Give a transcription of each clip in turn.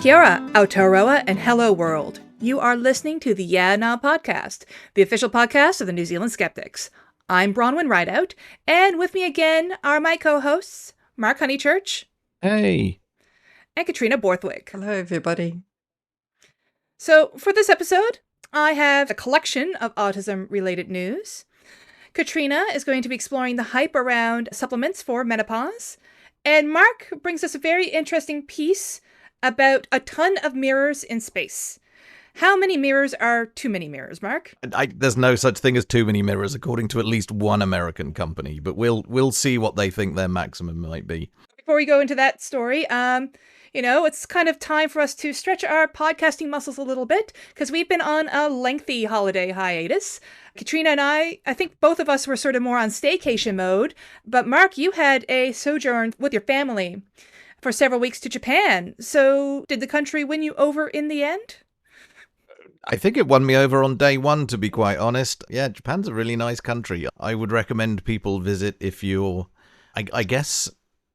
Kia ora, Aotearoa, and hello world. You are listening to the Yeah Nah podcast, the official podcast of the New Zealand Skeptics. I'm Bronwyn Rideout, and with me again are my co-hosts, Mark Honeychurch. Hey. And Katrina Borthwick. Hello, everybody. So, for this episode, I have a collection of autism-related news. Katrina is going to be exploring the hype around supplements for menopause. And Mark brings us a very interesting piece about a ton of mirrors in space. How many mirrors are too many mirrors, Mark? There's no such thing as too many mirrors, according to at least one American company. But we'll see what they think their maximum might be. Before we go into that story, it's kind of time for us to stretch our podcasting muscles a little bit, because we've been on a lengthy holiday hiatus. Katrina and I think both of us were sort of more on staycation mode, but Mark, you had a sojourn with your family for several weeks to Japan. So did the country win you over in the end? I think it won me over on day one, to be quite honest. Yeah, Japan's a really nice country. I would recommend people visit if you're, I guess,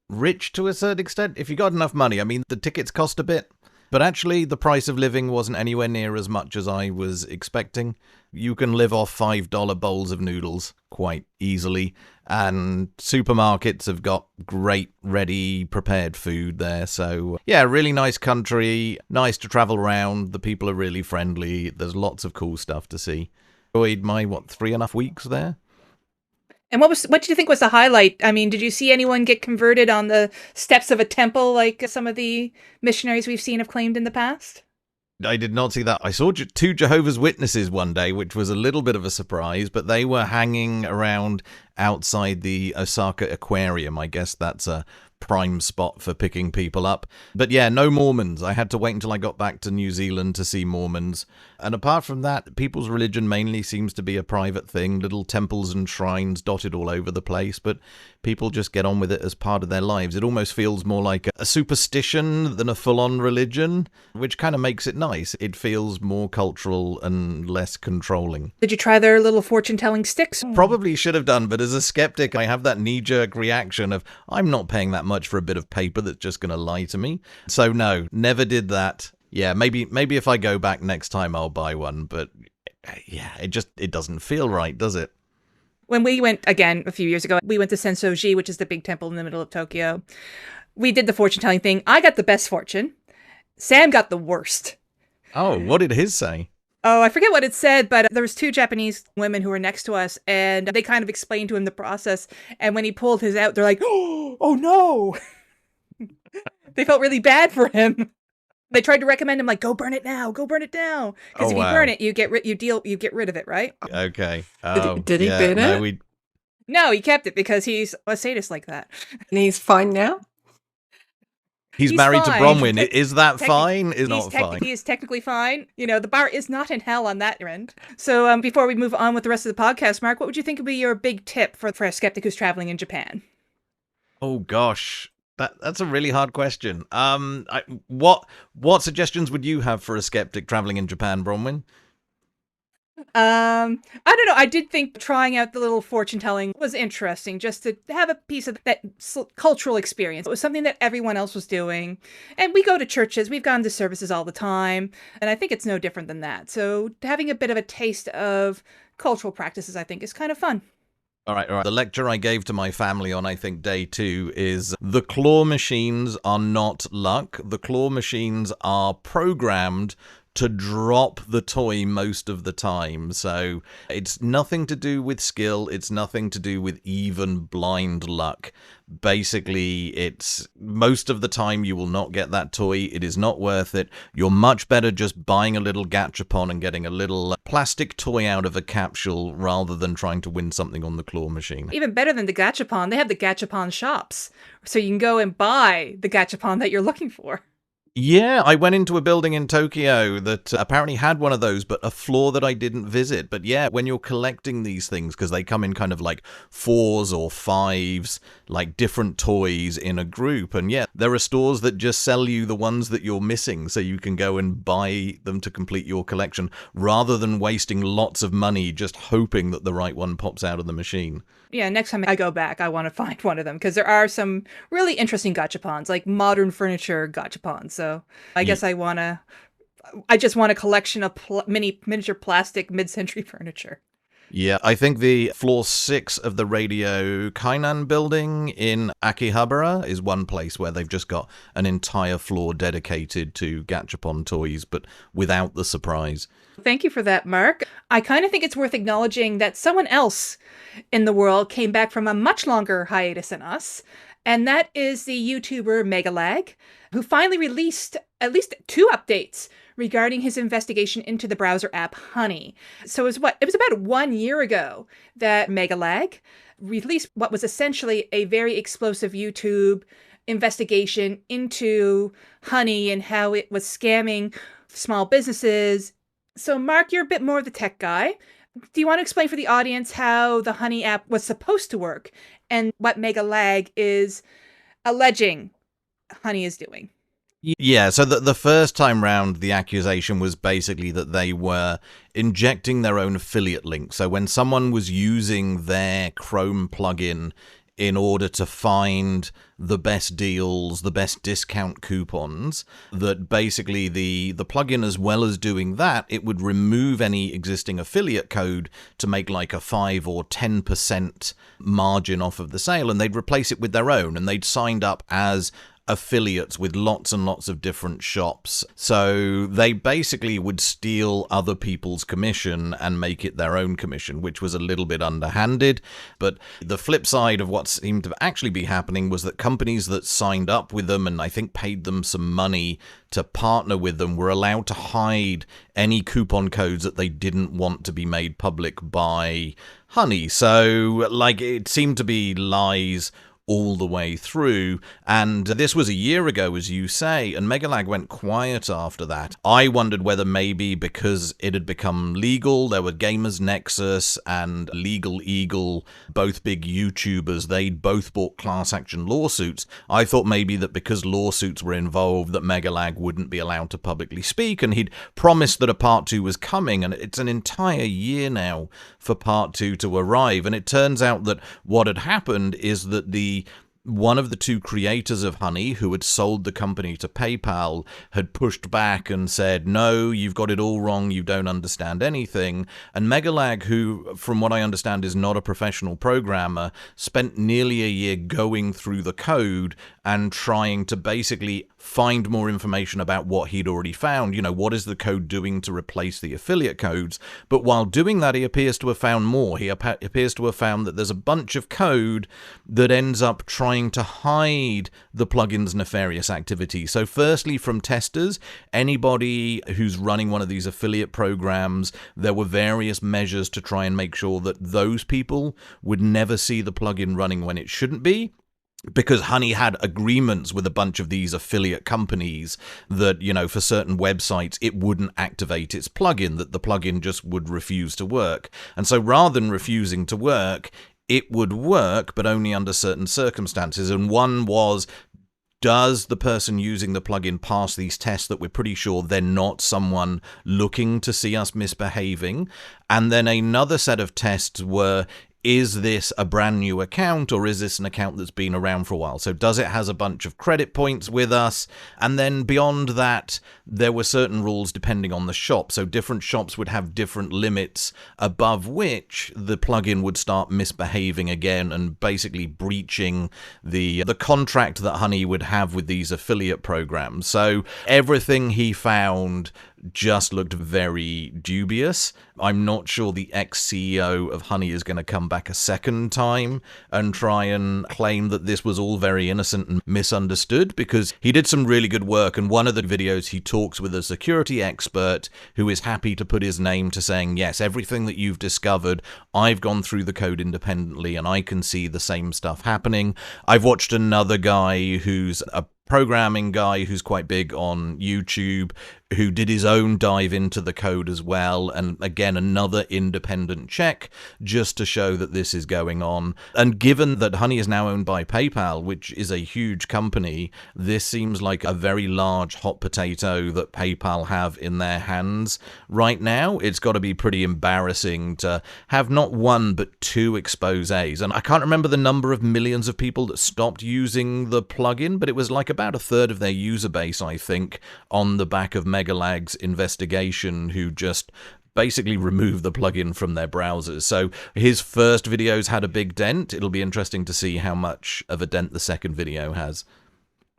rich to a certain extent. If you got enough money. I mean, the tickets cost a bit, but actually the price of living wasn't anywhere near as much as I was expecting. You can live off $5 bowls of noodles quite easily, and supermarkets have got great ready prepared food there. So yeah, really nice country, nice to travel around. The people are really friendly. There's lots of cool stuff to see. Enjoyed my 3.5 weeks there. And what did you think was the highlight? I mean, did you see anyone get converted on the steps of a temple like some of the missionaries we've seen have claimed in the past? I did not see that. I saw 2 Jehovah's Witnesses one day, which was a little bit of a surprise, but they were hanging around outside the Osaka Aquarium. I guess that's a prime spot for picking people up. But yeah, no Mormons. I had to wait until I got back to New Zealand to see Mormons. And apart from that, people's religion mainly seems to be a private thing, little temples and shrines dotted all over the place, but people just get on with it as part of their lives. It almost feels more like a superstition than a full-on religion, which kind of makes it nice. It feels more cultural and less controlling. Did you try their little fortune-telling sticks? Probably should have done, but as a skeptic, I have that knee-jerk reaction of, I'm not paying that much for a bit of paper that's just going to lie to me. So no, never did that. Yeah, maybe if I go back next time, I'll buy one. But yeah, it doesn't feel right, does it? When we went, again, a few years ago, we went to Sensoji, which is the big temple in the middle of Tokyo. We did the fortune-telling thing. I got the best fortune. Sam got the worst. Oh, what did his say? Oh, I forget what it said, but there was 2 Japanese women who were next to us, and they kind of explained to him the process. And when he pulled his out, they're like, oh no! They felt really bad for him. They tried to recommend him, like, go burn it now, because if you burn it, you get rid of it, right? Okay. Did he burn it? No, he kept it because he's a sadist like that. And he's fine now? He's married to Bronwyn. Is that fine? Is not fine. He is technically fine. The bar is not in hell on that end. So before we move on with the rest of the podcast, Mark, what would you think would be your big tip for a skeptic who's traveling in Japan? Oh, gosh. That's a really hard question. What suggestions would you have for a skeptic traveling in Japan, Bronwyn? I don't know. I did think trying out the little fortune telling was interesting, just to have a piece of that cultural experience. It was something that everyone else was doing. And we go to churches, we've gone to services all the time. And I think it's no different than that. So having a bit of a taste of cultural practices, I think, is kind of fun. All right. The lecture I gave to my family on, I think, day 2 is the claw machines are not luck. The claw machines are programmed to drop the toy most of the time. So it's nothing to do with skill. It's nothing to do with even blind luck. Basically, it's most of the time you will not get that toy. It is not worth it. You're much better just buying a little gachapon and getting a little plastic toy out of a capsule rather than trying to win something on the claw machine. Even better than the gachapon, they have the gachapon shops. So you can go and buy the gachapon that you're looking for. Yeah, I went into a building in Tokyo that apparently had one of those, but a floor that I didn't visit. But yeah, when you're collecting these things, because they come in kind of like 4s or 5s, like different toys in a group. And yeah, there are stores that just sell you the ones that you're missing, so you can go and buy them to complete your collection, rather than wasting lots of money just hoping that the right one pops out of the machine. Yeah, next time I go back, I want to find one of them, because there are some really interesting gachapons, like modern furniture gachapons. so I guess I just want a collection of miniature plastic mid-century furniture. Yeah, I think the floor 6 of the Radio Kainan building in Akihabara is one place where they've just got an entire floor dedicated to Gachapon toys, but without the surprise. Thank you for that, Mark. I kind of think it's worth acknowledging that someone else in the world came back from a much longer hiatus than us, and that is the YouTuber Megalag, who finally released at least 2 updates regarding his investigation into the browser app Honey. So it was about 1 year ago that Megalag released what was essentially a very explosive YouTube investigation into Honey and how it was scamming small businesses. So Mark, you're a bit more of the tech guy. Do you want to explain for the audience how the Honey app was supposed to work and what Megalag is alleging Honey is doing? Yeah, so the first time round, the accusation was basically that they were injecting their own affiliate link. So when someone was using their Chrome plugin in order to find the best deals, the best discount coupons, that basically the plugin, as well as doing that, it would remove any existing affiliate code to make like a 5 or 10% margin off of the sale, and they'd replace it with their own, and they'd signed up as affiliates with lots and lots of different shops. So they basically would steal other people's commission and make it their own commission, which was a little bit underhanded. But the flip side of what seemed to actually be happening was that companies that signed up with them and I think paid them some money to partner with them were allowed to hide any coupon codes that they didn't want to be made public by Honey. So like it seemed to be lies all the way through, and this was a year ago, as you say, and Megalag went quiet after that. I wondered whether maybe because it had become legal, there were Gamers Nexus and Legal Eagle, both big YouTubers, they'd both bought class action lawsuits. I thought maybe that because lawsuits were involved that Megalag wouldn't be allowed to publicly speak, and he'd promised that a part 2 was coming, and it's an entire year now for part 2 to arrive, and it turns out that what had happened is that one of the 2 creators of Honey, who had sold the company to PayPal, had pushed back and said, no, you've got it all wrong, you don't understand anything. And Megalag, who, from what I understand, is not a professional programmer, spent nearly a year going through the code and trying to basically find more information about what he'd already found. You know, what is the code doing to replace the affiliate codes? But while doing that, he appears to have found more. He appears to have found that there's a bunch of code that ends up trying to hide the plugin's nefarious activity. So firstly, from testers, anybody who's running one of these affiliate programs, there were various measures to try and make sure that those people would never see the plugin running when it shouldn't be. Because Honey had agreements with a bunch of these affiliate companies that, you know, for certain websites, it wouldn't activate its plugin, that the plugin just would refuse to work. And so rather than refusing to work, it would work, but only under certain circumstances. And one was, does the person using the plugin pass these tests that we're pretty sure they're not someone looking to see us misbehaving? And then another set of tests were, is this a brand new account or is this an account that's been around for a while? So does it has a bunch of credit points with us? And then beyond that, there were certain rules depending on the shop. So different shops would have different limits above which the plugin would start misbehaving again and basically breaching the contract that Honey would have with these affiliate programs. So everything he found just looked very dubious. I'm not sure the ex-CEO of Honey is going to come back a second time and try and claim that this was all very innocent and misunderstood, because he did some really good work. And one of the videos he talks with a security expert who is happy to put his name to saying, yes, everything that you've discovered, I've gone through the code independently and I can see the same stuff happening. I've watched another guy who's a programming guy who's quite big on YouTube, who did his own dive into the code as well. And again, another independent check just to show that this is going on. And given that Honey is now owned by PayPal, which is a huge company, this seems like a very large hot potato that PayPal have in their hands right now. It's got to be pretty embarrassing to have not one but two exposés. And I can't remember the number of millions of people that stopped using the plugin, but it was like about a third of their user base, I think, on the back of Megalag's investigation, who just basically removed the plugin from their browsers. So his first videos had a big dent. It'll be interesting to see how much of a dent the second video has.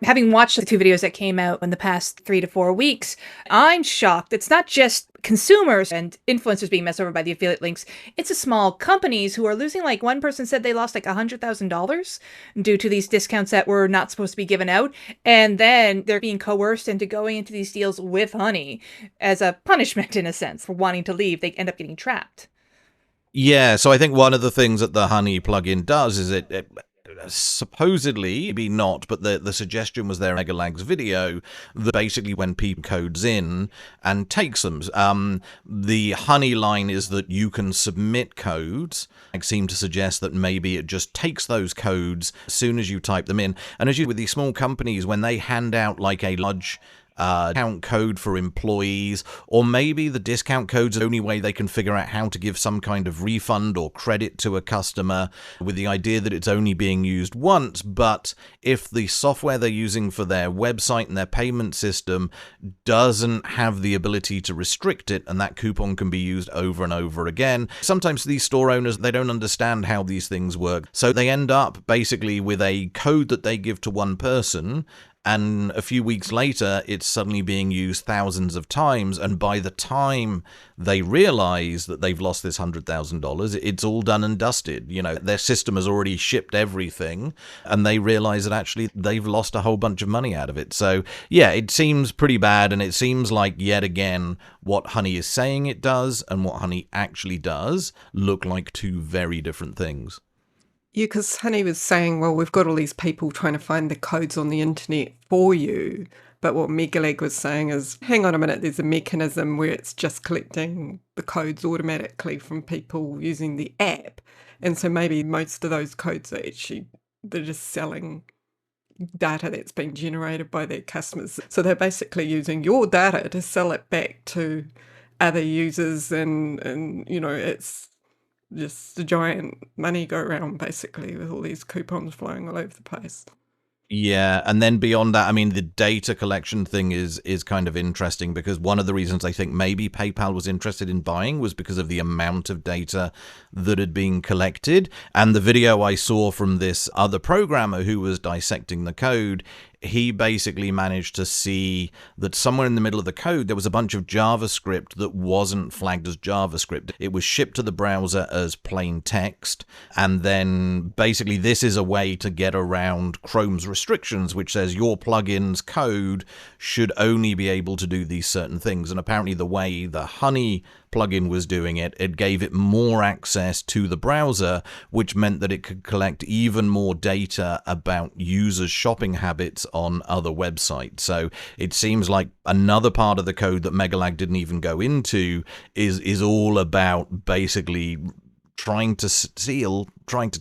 Having watched the two videos that came out in the past 3 to 4 weeks, I'm shocked. It's not just consumers and influencers being messed over by the affiliate links. It's the small companies who are losing, like one person said they lost like $100,000 due to these discounts that were not supposed to be given out. And then they're being coerced into going into these deals with Honey as a punishment, in a sense, for wanting to leave. They end up getting trapped. Yeah, so I think one of the things that the Honey plugin does is it supposedly, maybe not, but the suggestion was there in Megalag's video that basically when people codes in and takes them, the Honey line is that you can submit codes. I seem to suggest that maybe it just takes those codes as soon as you type them in. And as you with these small companies, when they hand out like a large discount code for employees, or maybe the discount code's the only way they can figure out how to give some kind of refund or credit to a customer, with the idea that it's only being used once. But if the software they're using for their website and their payment system doesn't have the ability to restrict it, and that coupon can be used over and over again, sometimes these store owners, they don't understand how these things work, so they end up basically with a code that they give to one person, and a few weeks later, it's suddenly being used thousands of times. And by the time they realize that they've lost this $100,000, it's all done and dusted. You know, their system has already shipped everything, and they realize that actually they've lost a whole bunch of money out of it. So, yeah, it seems pretty bad. And it seems like, yet again, what Honey is saying it does and what Honey actually does look like two very different things. Yeah, because Honey was saying, well, we've got all these people trying to find the codes on the internet for you. But what Megalag was saying is, hang on a minute, there's a mechanism where it's just collecting the codes automatically from people using the app. And so maybe most of those codes are actually, they're just selling data that's been generated by their customers. So they're basically using your data to sell it back to other users, and you know, it's just a giant money go round basically with all these coupons flowing all over the place. Yeah, and then beyond that, I mean, the data collection thing is kind of interesting, because one of the reasons I think maybe PayPal was interested in buying was because of the amount of data that had been collected. And the video I saw from this other programmer who was dissecting the code, he basically managed to see that somewhere in the middle of the code, there was a bunch of JavaScript that wasn't flagged as JavaScript. It was shipped to the browser as plain text. And then basically this is a way to get around Chrome's restrictions, which says your plugin's code should only be able to do these certain things. And apparently the way the Honey plugin was doing it, it gave it more access to the browser, which meant that it could collect even more data about users' shopping habits on other websites. So it seems like another part of the code that Megalag didn't even go into is all about basically trying to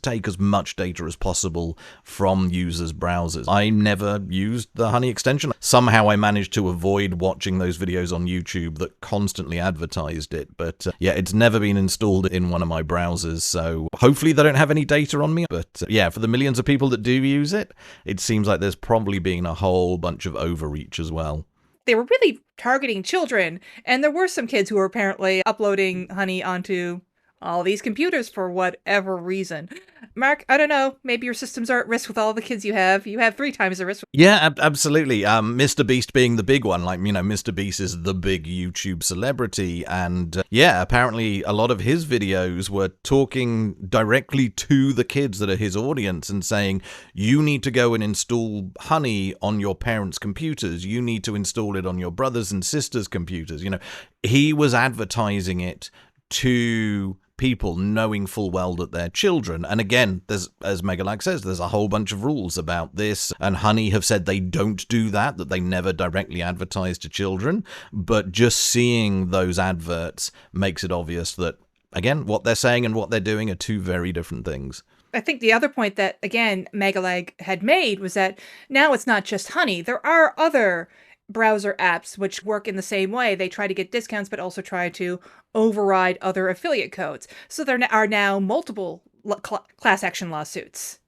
take as much data as possible from users' browsers. I never used the Honey extension. Somehow I managed to avoid watching those videos on YouTube that constantly advertised it. But yeah, it's never been installed in one of my browsers. So hopefully they don't have any data on me. But yeah, for the millions of people that do use it, it seems like there's probably been a whole bunch of overreach as well. They were really targeting children. And there were some kids who were apparently uploading Honey onto all these computers for whatever reason. Mark, I don't know. Maybe your systems are at risk with all the kids you have. You have 3 times the risk. Yeah, absolutely. Mr. Beast being the big one. Like, you know, Mr. Beast is the big YouTube celebrity. And yeah, apparently a lot of his videos were talking directly to the kids that are his audience and saying, you need to go and install Honey on your parents' computers. You need to install it on your brothers and sisters' computers. You know, he was advertising it to people knowing full well that they're children. And again, there's, as Megalag says, there's a whole bunch of rules about this, and Honey have said they don't do that they never directly advertise to children. But just seeing those adverts makes it obvious that, again, what they're saying and what they're doing are two very different things. I think the other point that, again, Megalag had made was that now it's not just Honey. There are other browser apps which work in the same way. They try to get discounts, but also try to override other affiliate codes. So there are now multiple class action lawsuits.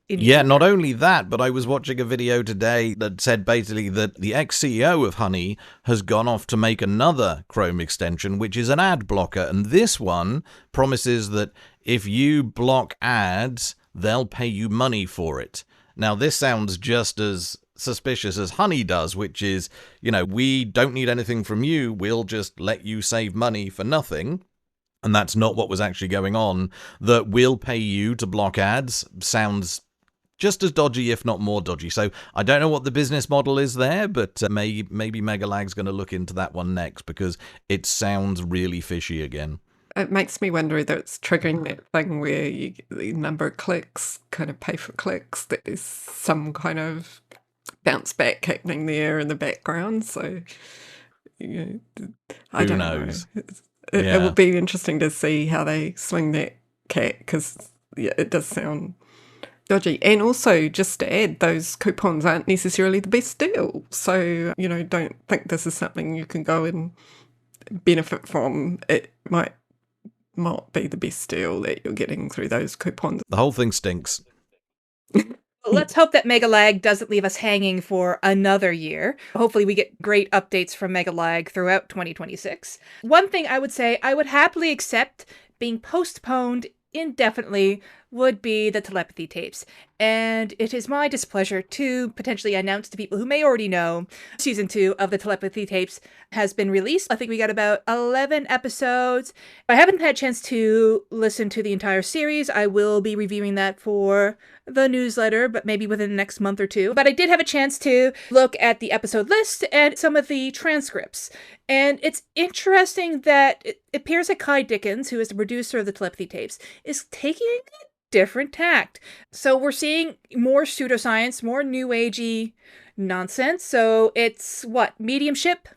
Yeah, not only that, but I was watching a video today that said basically that the ex-CEO of Honey has gone off to make another Chrome extension, which is an ad blocker. And this one promises that if you block ads, they'll pay you money for it. Now, this sounds just as suspicious as Honey does, which is, we don't need anything from you. We'll just let you save money for nothing. And that's not what was actually going on. That we'll pay you to block ads sounds just as dodgy, if not more dodgy. So I don't know what the business model is there, but maybe Megalag's going to look into that one next, because it sounds really fishy again. It makes me wonder whether it's triggering that thing where the number of clicks, kind of pay for clicks, that there's some kind of bounce back happening there in the background. So, I don't know. It would be interesting to see how they swing that cat, because it does sound dodgy. And also, just to add, those coupons aren't necessarily the best deal. So, don't think this is something you can go and benefit from. It might not be the best deal that you're getting through those coupons. The whole thing stinks. Let's hope that Megalag doesn't leave us hanging for another year. Hopefully we get great updates from Megalag throughout 2026. One thing I would say I would happily accept being postponed indefinitely would be the Telepathy Tapes. And it is my displeasure to potentially announce to people who may already know, season 2 of the Telepathy Tapes has been released. I think we got about 11 episodes. I haven't had a chance to listen to the entire series. I will be reviewing that for the newsletter, but maybe within the next month or two. But I did have a chance to look at the episode list and some of the transcripts. And it's interesting that it appears that Kai Dickens, who is the producer of the Telepathy Tapes, is taking a different tact. So we're seeing more pseudoscience, more new agey nonsense. So it's mediumship,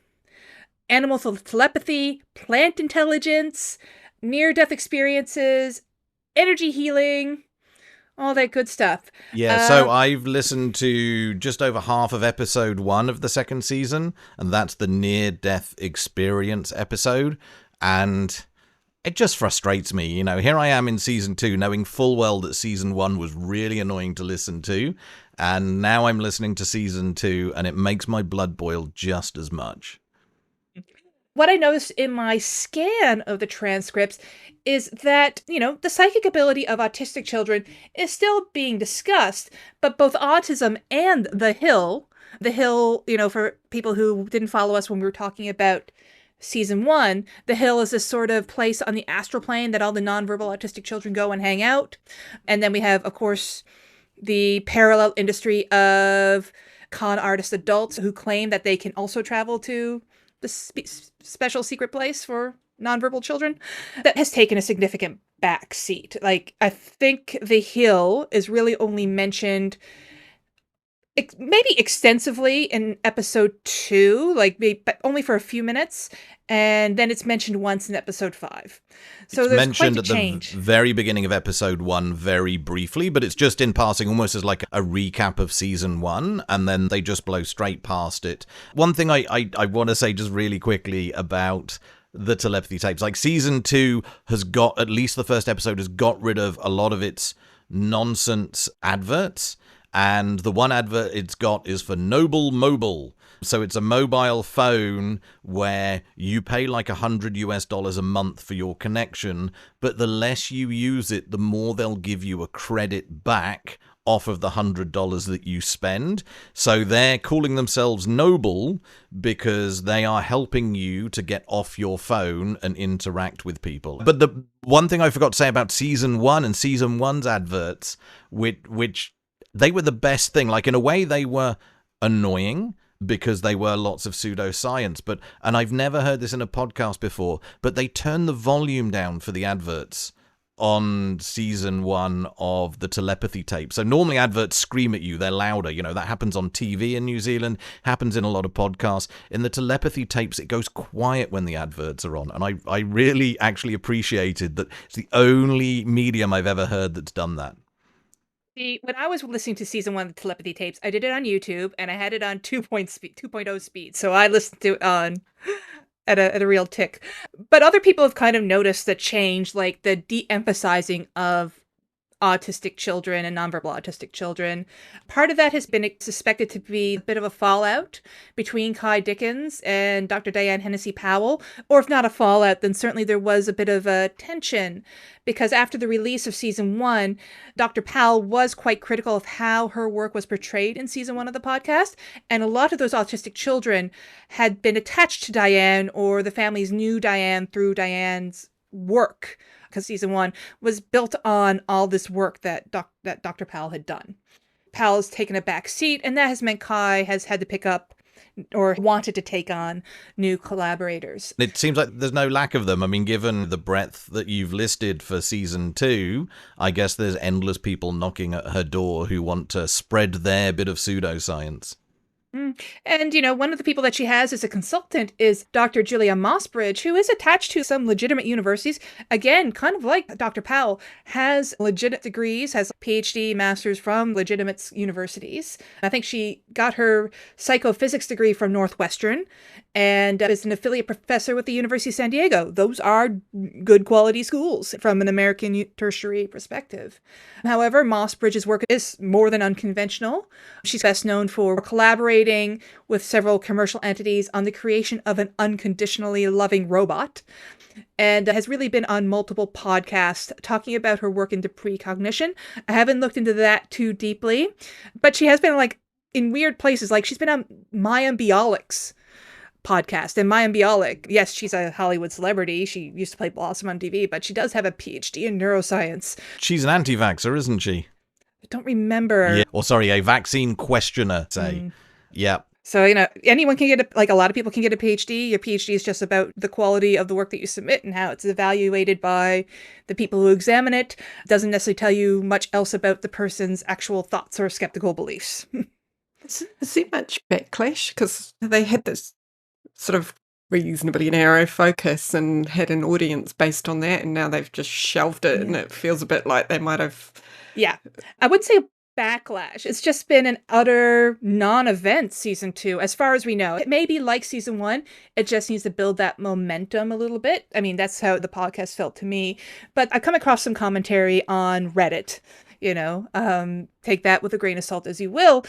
animal telepathy, plant intelligence, near-death experiences, energy healing, all that good stuff. Yeah, so I've listened to just over half of episode 1 of the second season, and that's the near-death experience episode. And it just frustrates me. Here I am in season 2, knowing full well that season 1 was really annoying to listen to. And now I'm listening to season 2, and it makes my blood boil just as much. What I noticed in my scan of the transcripts is that, the psychic ability of autistic children is still being discussed, but both autism and the Hill, for people who didn't follow us when we were talking about season 1, the Hill is this sort of place on the astral plane that all the nonverbal autistic children go and hang out. And then we have, of course, the parallel industry of con artist adults who claim that they can also travel to the special secret place for nonverbal children. That has taken a significant back seat. I think the Hill is really only mentioned maybe extensively in episode 2, but only for a few minutes, and then it's mentioned once in episode 5. So it's there's mentioned quite a at change. The very beginning of episode 1 very briefly, but it's just in passing, almost as like a recap of season 1, and then they just blow straight past it. One thing I want to say just really quickly about the Telepathy Tapes, season 2 has got, at least the first episode has got rid of a lot of its nonsense adverts. And the one advert it's got is for Noble Mobile. So it's a mobile phone where you pay $100 a month for your connection, but the less you use it, the more they'll give you a credit back off of the $100 that you spend. So they're calling themselves Noble because they are helping you to get off your phone and interact with people. But the one thing I forgot to say about season 1 and season 1's adverts, which they were the best thing. In a way, they were annoying because they were lots of pseudoscience. And I've never heard this in a podcast before, but they turned the volume down for the adverts on season 1 of the Telepathy Tapes. So normally adverts scream at you, they're louder. That happens on TV in New Zealand, happens in a lot of podcasts. In the Telepathy Tapes, it goes quiet when the adverts are on. And I really actually appreciated that. It's the only medium I've ever heard that's done that. See, when I was listening to season 1 of the Telepathy Tapes, I did it on YouTube, and I had it on 2.0 speed. So I listened to it on at a real tick. But other people have kind of noticed the change, like the de-emphasizing of autistic children and nonverbal autistic children. Part of that has been suspected to be a bit of a fallout between Kai Dickens and Dr. Diane Hennessy Powell, or if not a fallout, then certainly there was a bit of a tension, because after the release of season 1, Dr. Powell was quite critical of how her work was portrayed in season 1 of the podcast, and a lot of those autistic children had been attached to Diane, or the families knew Diane through Diane's work, because season 1 was built on all this work that Dr. Powell had done. Powell has taken a back seat, and that has meant Kai has had to pick up or wanted to take on new collaborators. It seems like there's no lack of them. I mean, given the breadth that you've listed for season 2, I guess there's endless people knocking at her door who want to spread their bit of pseudoscience. And, one of the people that she has as a consultant is Dr. Julia Mossbridge, who is attached to some legitimate universities. Again, kind of like Dr. Powell, has legitimate degrees, has a PhD, master's from legitimate universities. I think she got her psychophysics degree from Northwestern and is an affiliate professor with the University of San Diego. Those are good quality schools from an American tertiary perspective. However, Mossbridge's work is more than unconventional. She's best known for collaborating with several commercial entities on the creation of an unconditionally loving robot, and has really been on multiple podcasts talking about her work into precognition. I haven't looked into that too deeply, but she has been in weird places. She's been on Mayim Bialik's podcast, and Mayim Bialik, yes, she's a Hollywood celebrity. She used to play Blossom on TV, but she does have a PhD in neuroscience. She's an anti-vaxxer, isn't she? I don't remember. Yeah. Or sorry, a vaccine questioner, say. Yeah. So, anyone can get a lot of people can get a PhD. Your PhD is just about the quality of the work that you submit and how it's evaluated by the people who examine it. It doesn't necessarily tell you much else about the person's actual thoughts or skeptical beliefs. Is there much backlash? Because they had this sort of reasonably narrow focus and had an audience based on that, and now they've just shelved it, and it feels a bit like they might have... Yeah. I would say backlash. It's just been an utter non-event season 2, as far as we know. It may be like season 1. It just needs to build that momentum a little bit. I mean, that's how the podcast felt to me. But I come across some commentary on Reddit, take that with a grain of salt as you will,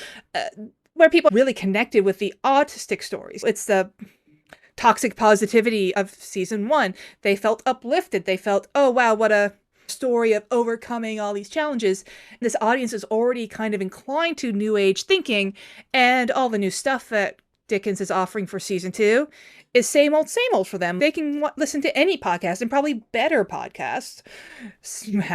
where people really connected with the autistic stories. It's the toxic positivity of season 1. They felt uplifted. They felt, oh, wow, what a story of overcoming all these challenges. This audience is already kind of inclined to new age thinking, and all the new stuff that Dickens is offering for season 2 is same old for them. They can listen to any podcast, and probably better podcasts,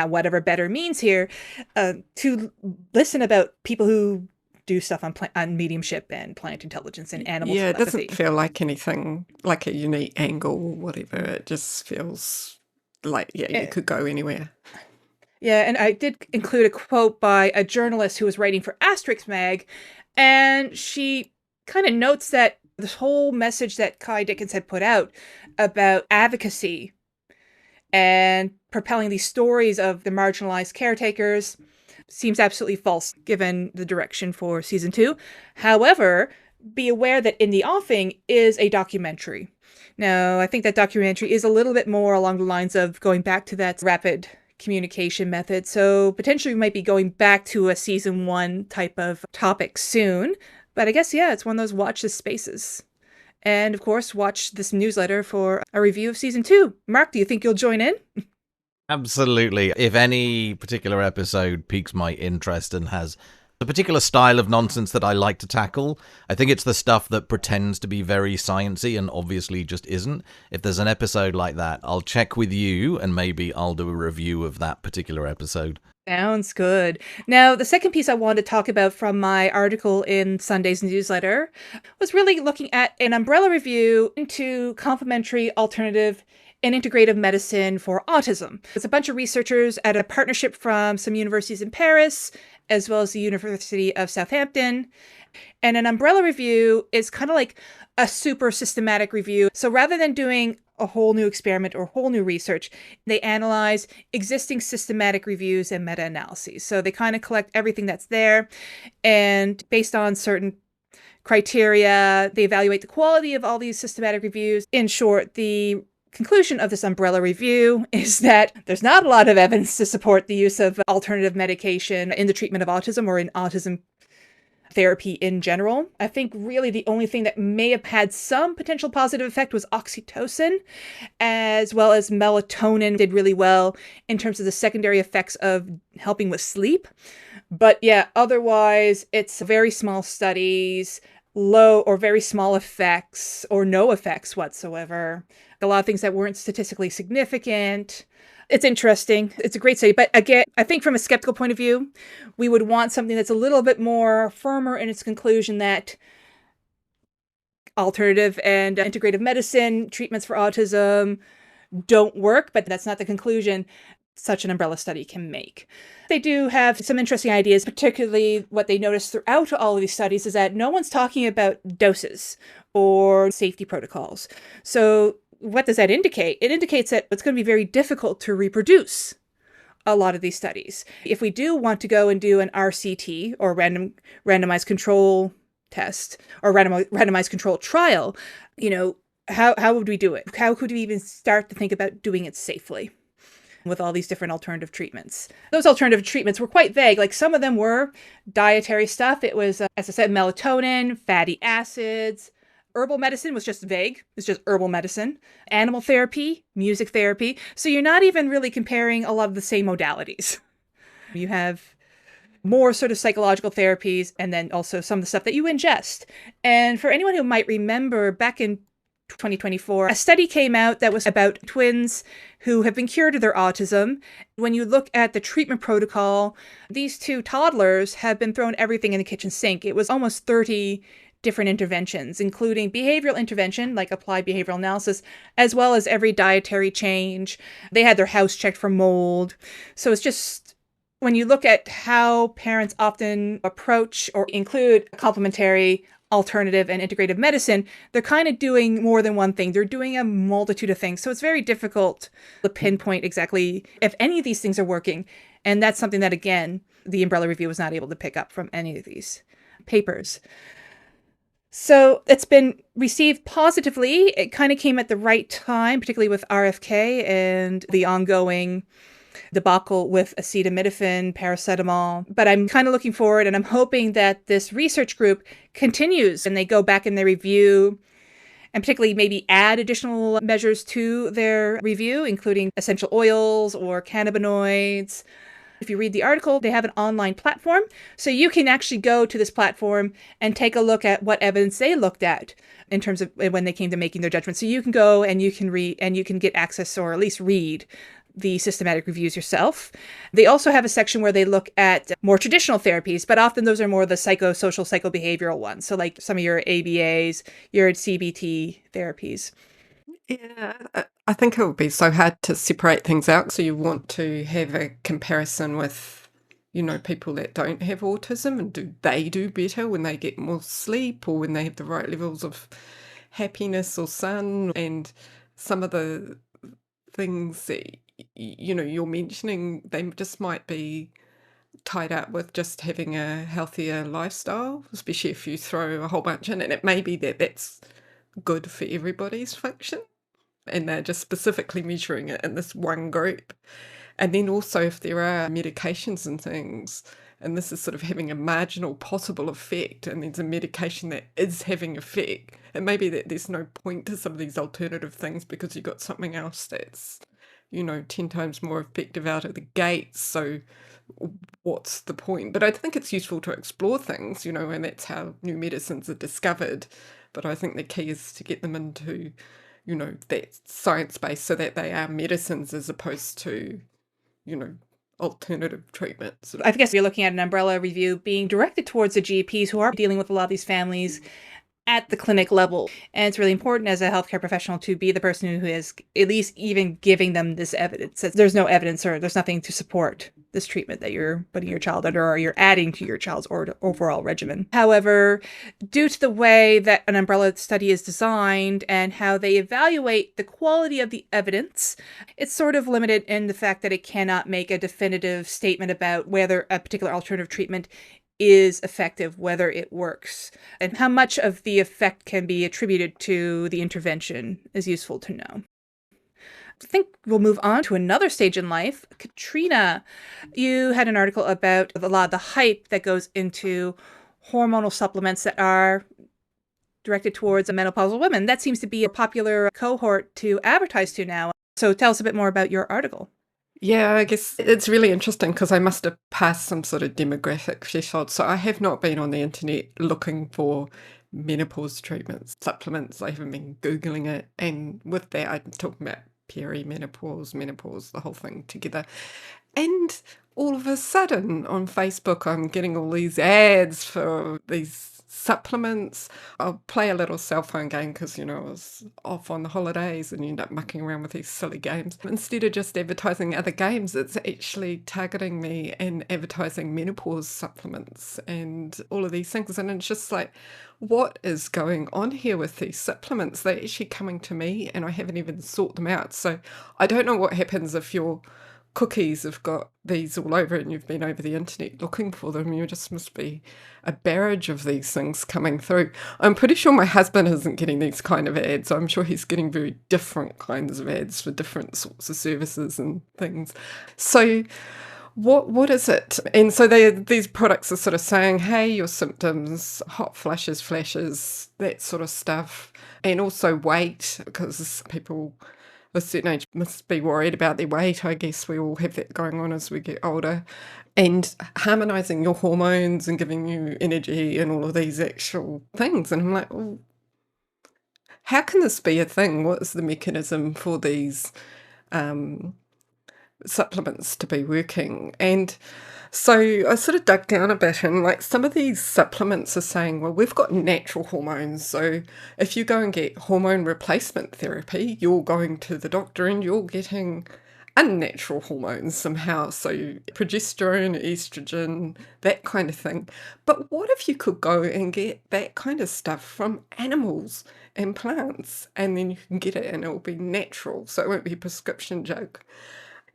whatever better means here, to listen about people who do stuff on mediumship and planet intelligence and animal telepathy. It doesn't feel like anything, like a unique angle or whatever. It just feels like, you could go anywhere. Yeah, and I did include a quote by a journalist who was writing for Asterix Mag, and she kind of notes that this whole message that Kai Dickens had put out about advocacy and propelling these stories of the marginalized caretakers seems absolutely false given the direction for season 2. However, be aware that in the offing is a documentary. Now, I think that documentary is a little bit more along the lines of going back to that rapid communication method. So potentially we might be going back to a season 1 type of topic soon. But I guess, it's one of those watch this spaces. And of course, watch this newsletter for a review of season 2. Mark, do you think you'll join in? Absolutely. If any particular episode piques my interest and has The particular style of nonsense that I like to tackle, I think it's the stuff that pretends to be very sciencey and obviously just isn't. If there's an episode like that, I'll check with you and maybe I'll do a review of that particular episode. Sounds good. Now, the second piece I wanted to talk about from my article in Sunday's newsletter was really looking at an umbrella review into complementary, alternative, and integrative medicine for autism. It's a bunch of researchers at a partnership from some universities in Paris, as well as the University of Southampton. And an umbrella review is kind of like a super systematic review. So rather than doing a whole new experiment or whole new research, they analyze existing systematic reviews and meta-analyses. So they kind of collect everything that's there, and based on certain criteria, they evaluate the quality of all these systematic reviews. In short, the conclusion of this umbrella review is that there's not a lot of evidence to support the use of alternative medication in the treatment of autism or in autism therapy in general. I think really the only thing that may have had some potential positive effect was oxytocin, as well as melatonin did really well in terms of the secondary effects of helping with sleep. But yeah, otherwise it's very small studies, low or very small effects or no effects whatsoever. A lot of things that weren't statistically significant. It's interesting. It's a great study. But again, I think from a skeptical point of view, we would want something that's a little bit more firmer in its conclusion that alternative and integrative medicine treatments for autism don't work, but that's not the conclusion such an umbrella study can make. They do have some interesting ideas, particularly what they noticed throughout all of these studies is that no one's talking about doses or safety protocols. So what does that indicate? It indicates that it's going to be very difficult to reproduce a lot of these studies. If we do want to go and do an RCT or randomized control test or randomized control trial, how would we do it? How could we even start to think about doing it safely with all these different alternative treatments? Those alternative treatments were quite vague. Like some of them were dietary stuff. It was, as I said, melatonin, fatty acids. Herbal medicine was just vague. It's just herbal medicine. Animal therapy, music therapy. So you're not even really comparing a lot of the same modalities. You have more sort of psychological therapies and then also some of the stuff that you ingest. And for anyone who might remember, back in 2024, a study came out that was about twins who have been cured of their autism. When you look at the treatment protocol, these two toddlers have been thrown everything in the kitchen sink. It was almost 30 different interventions, including behavioral intervention, like applied behavioral analysis, as well as every dietary change. They had their house checked for mold. So it's just, when you look at how parents often approach or include complementary, alternative, and integrative medicine, they're kind of doing more than one thing. They're doing a multitude of things. So it's very difficult to pinpoint exactly if any of these things are working. And that's something that, again, the umbrella review was not able to pick up from any of these papers. So it's been received positively. It kind of came at the right time, particularly with RFK and the ongoing debacle with acetaminophen, paracetamol. But I'm kind of looking forward and I'm hoping that this research group continues and they go back in their review and particularly maybe add additional measures to their review, including essential oils or cannabinoids. If you read the article, they have an online platform. So you can actually go to this platform and take a look at what evidence they looked at in terms of when they came to making their judgment. So you can go and you can read and you can get access or at least read the systematic reviews yourself. They also have a section where they look at more traditional therapies, but often those are more the psychosocial, psychobehavioral ones. So like some of your ABAs, your CBT therapies. Yeah, I think it would be so hard to separate things out. So you want to have a comparison with, people that don't have autism, and do they do better when they get more sleep or when they have the right levels of happiness or sun? And some of the things that, you're mentioning, they just might be tied up with just having a healthier lifestyle, especially if you throw a whole bunch in, and it may be that that's good for everybody's function. And they're just specifically measuring it in this one group. And then also if there are medications and things, and this is sort of having a marginal possible effect, and there's a medication that is having effect, it may be that there's no point to some of these alternative things because you've got something else that's, 10 times more effective out of the gate. So what's the point? But I think it's useful to explore things, and that's how new medicines are discovered. But I think the key is to get them into, that science base so that they are medicines as opposed to, alternative treatments. I guess you're looking at an umbrella review being directed towards the GPs who are dealing with a lot of these families at the clinic level. And it's really important as a healthcare professional to be the person who is at least even giving them this evidence. There's no evidence or there's nothing to support this treatment that you're putting your child under or you're adding to your child's overall regimen. However, due to the way that an umbrella study is designed and how they evaluate the quality of the evidence, it's sort of limited in the fact that it cannot make a definitive statement about whether a particular alternative treatment is effective, whether it works, and how much of the effect can be attributed to the intervention is useful to know. I think we'll move on to another stage in life. Katrina, you had an article about a lot of the hype that goes into hormonal supplements that are directed towards menopausal women. That seems to be a popular cohort to advertise to now. So tell us a bit more about your article. Yeah, I guess it's really interesting because I must have passed some sort of demographic threshold. So I have not been on the internet looking for menopause treatments, supplements. I haven't been Googling it. And with that, I'm talking about perimenopause, menopause, the whole thing together. And all of a sudden on Facebook, I'm getting all these ads for these supplements. I'll play a little cell phone game because, I was off on the holidays and you end up mucking around with these silly games. Instead of just advertising other games, it's actually targeting me and advertising menopause supplements and all of these things. And it's just like, what is going on here with these supplements? They're actually coming to me and I haven't even sought them out. So I don't know what happens if your cookies have got these all over and you've been over the internet looking for them. You just must be a barrage of these things coming through. I'm pretty sure my husband isn't getting these kind of ads. I'm sure he's getting very different kinds of ads for different sorts of services and things. So what is it? And so these products are sort of saying, hey, your symptoms, hot flushes, flashes, that sort of stuff. And also weight, because people of a certain age must be worried about their weight. I guess we all have that going on as we get older. And harmonising your hormones and giving you energy and all of these actual things. And I'm like, well, how can this be a thing? What is the mechanism for these supplements to be working? And so I sort of dug down a bit and like some of these supplements are saying, well, we've got natural hormones. So if you go and get hormone replacement therapy, you're going to the doctor and you're getting unnatural hormones somehow. So progesterone, estrogen, that kind of thing. But what if you could go and get that kind of stuff from animals and plants and then you can get it and it'll be natural. So it won't be a prescription drug.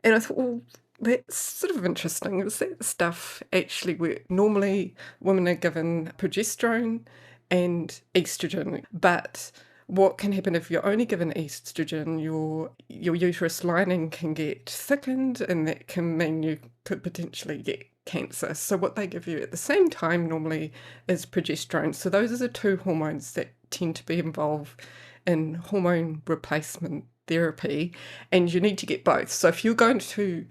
And I thought, well, that's sort of interesting. Is that stuff actually work? Normally, women are given progesterone and estrogen, but what can happen if you're only given estrogen? Your uterus lining can get thickened, and that can mean you could potentially get cancer. So what they give you at the same time normally is progesterone. So those are the two hormones that tend to be involved in hormone replacement therapy, and you need to get both. So if you're going to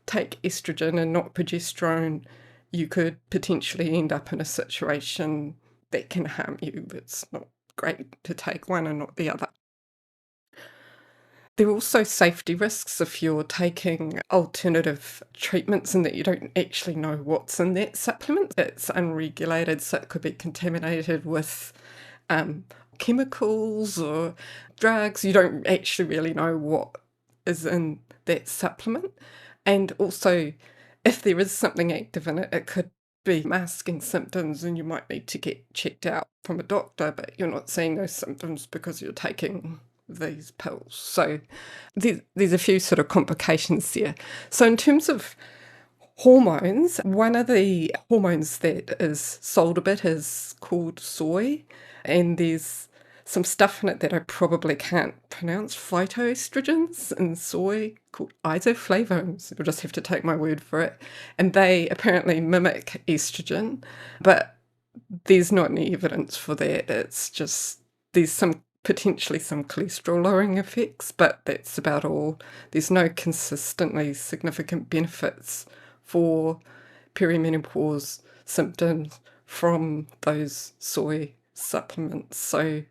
take estrogen and not progesterone, you could potentially end up in a situation that can harm you. It's not great to take one and not the other. There are also safety risks if you're taking alternative treatments and that you don't actually know what's in that supplement. It's unregulated, so it could be contaminated with chemicals or drugs. You don't actually really know what is in that supplement. And also, if there is something active in it, it could be masking symptoms and you might need to get checked out from a doctor, but you're not seeing those symptoms because you're taking these pills. So there's a few sort of complications there. So in terms of hormones, one of the hormones that is sold a bit is called soy, and there's some stuff in it that I probably can't pronounce, phytoestrogens in soy called isoflavones. You'll just have to take my word for it. And they apparently mimic estrogen, but there's not any evidence for that. It's just there's potentially some cholesterol lowering effects, but that's about all. There's no consistently significant benefits for perimenopause symptoms from those soy supplements. So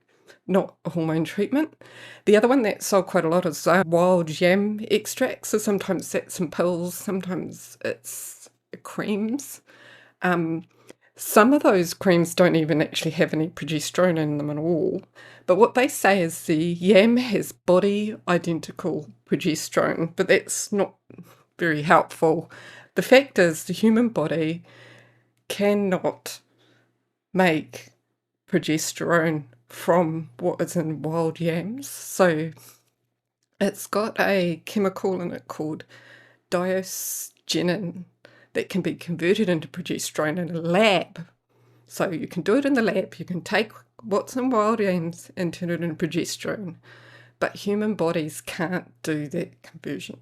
not a hormone treatment. The other one that's sold quite a lot is wild yam extract. So sometimes that's in pills, sometimes it's creams. Some of those creams don't even actually have any progesterone in them at all. But what they say is the yam has body identical progesterone, but that's not very helpful. The fact is the human body cannot make progesterone from what is in wild yams. So it's got a chemical in it called diosgenin that can be converted into progesterone in a lab. So you can do it in the lab. You can take what's in wild yams and turn it into progesterone. But human bodies can't do that conversion.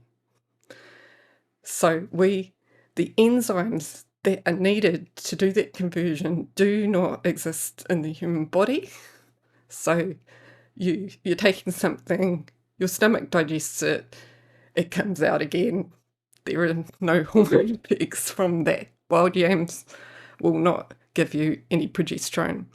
So the enzymes that are needed to do that conversion do not exist in the human body. So you're taking something, your stomach digests it, it comes out again. There are no hormone effects from that. Wild yams will not give you any progesterone.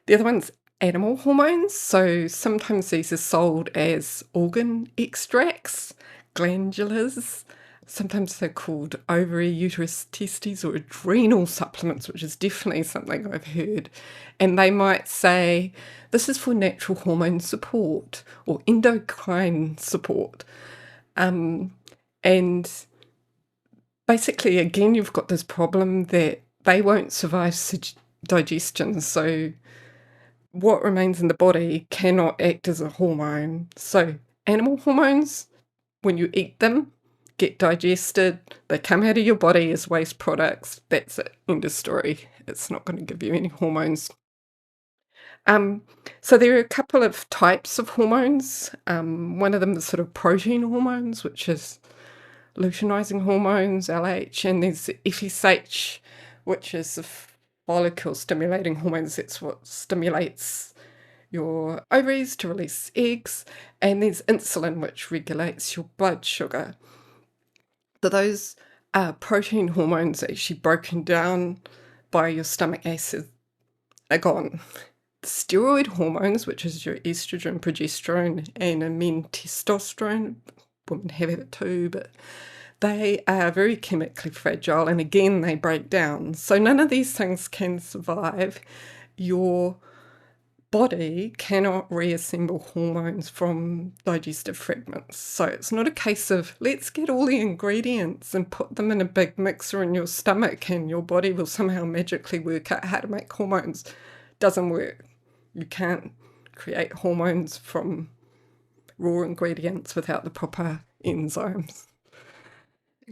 The other one's animal hormones. So sometimes these are sold as organ extracts, glandulars. Sometimes they're called ovary, uterus, testes, or adrenal supplements, which is definitely something I've heard. And they might say, this is for natural hormone support or endocrine support. And basically, again, you've got this problem that they won't survive digestion. So what remains in the body cannot act as a hormone. So animal hormones, when you eat them, get digested, they come out of your body as waste products. That's it, end of story. It's not going to give you any hormones. So there are a couple of types of hormones. One of them is sort of protein hormones, which is luteinizing hormones, LH, and there's FSH, which is the follicle stimulating hormones. That's what stimulates your ovaries to release eggs. And there's insulin, which regulates your blood sugar. So those protein hormones are actually broken down by your stomach acid are gone. The steroid hormones, which is your estrogen, progesterone, and in men testosterone, women have it too, but they are very chemically fragile, and again they break down. So none of these things can survive. Your body cannot reassemble hormones from digestive fragments. So it's not a case of let's get all the ingredients and put them in a big mixer in your stomach and your body will somehow magically work out how to make hormones. Doesn't work. You can't create hormones from raw ingredients without the proper enzymes.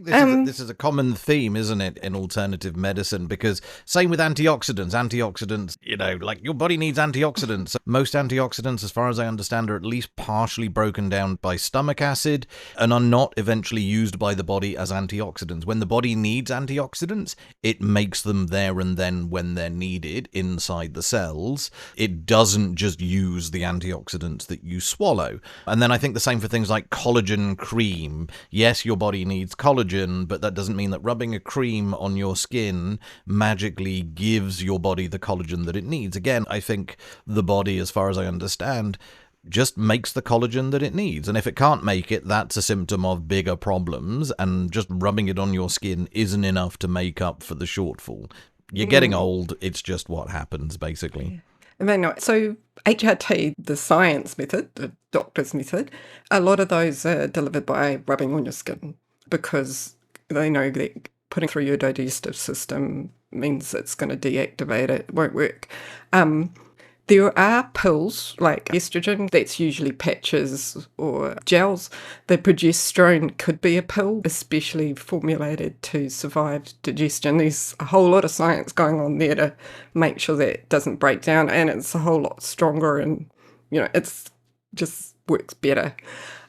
This is a common theme, isn't it, in alternative medicine? Because same with antioxidants. Antioxidants, like your body needs antioxidants. Most antioxidants, as far as I understand, are at least partially broken down by stomach acid and are not eventually used by the body as antioxidants. When the body needs antioxidants, it makes them there and then when they're needed inside the cells. It doesn't just use the antioxidants that you swallow. And then I think the same for things like collagen cream. Yes, your body needs collagen, but that doesn't mean that rubbing a cream on your skin magically gives your body the collagen that it needs. Again, I think the body, as far as I understand, just makes the collagen that it needs. And if it can't make it, that's a symptom of bigger problems, and just rubbing it on your skin isn't enough to make up for the shortfall. You're getting old. It's just what happens, basically. And then, so HRT, the science method, the doctor's method, a lot of those are delivered by rubbing on your skin, because they know that putting through your digestive system means it's going to deactivate it, won't work. There are pills like estrogen, that's usually patches or gels. The progesterone could be a pill, especially formulated to survive digestion. There's a whole lot of science going on there to make sure that it doesn't break down, and it's a whole lot stronger and, it's just works better.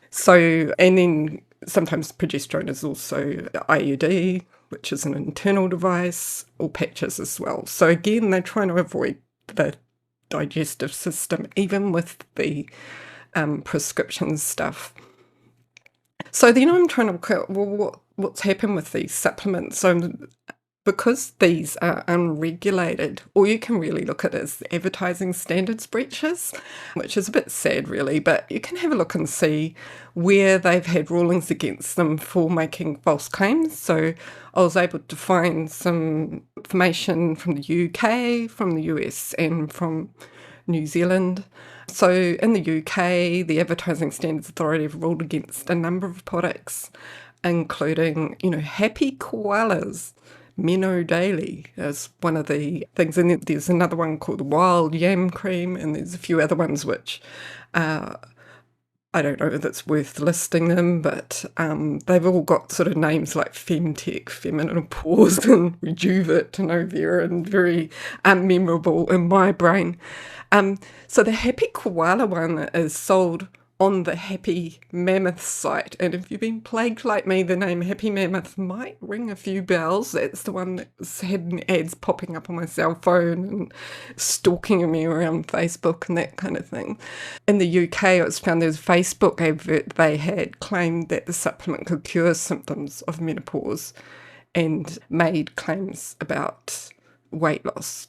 So, and then sometimes progesterone is also IUD, which is an internal device, or patches as well. So again, they're trying to avoid the digestive system, even with the prescription stuff. So then I'm trying to look at, well, what's happened with these supplements. So because these are unregulated, all you can really look at is the advertising standards breaches, which is a bit sad really, but you can have a look and see where they've had rulings against them for making false claims. So I was able to find some information from the UK, from the US and from New Zealand. So in the UK, the Advertising Standards Authority have ruled against a number of products, including, happy koalas. Meno Daily is one of the things, and then there's another one called Wild Yam Cream, and there's a few other ones which I don't know if it's worth listing them, but they've all got sort of names like Femtech, Feminine Pause, and Rejuvit and Overa, and very unmemorable in my brain. So the Happy Koala one is sold on the Happy Mammoth site, and if you've been plagued like me, the name Happy Mammoth might ring a few bells. That's the one that's had ads popping up on my cell phone and stalking me around Facebook and that kind of thing. In the UK, it was found there was a Facebook advert they had claimed that the supplement could cure symptoms of menopause and made claims about weight loss.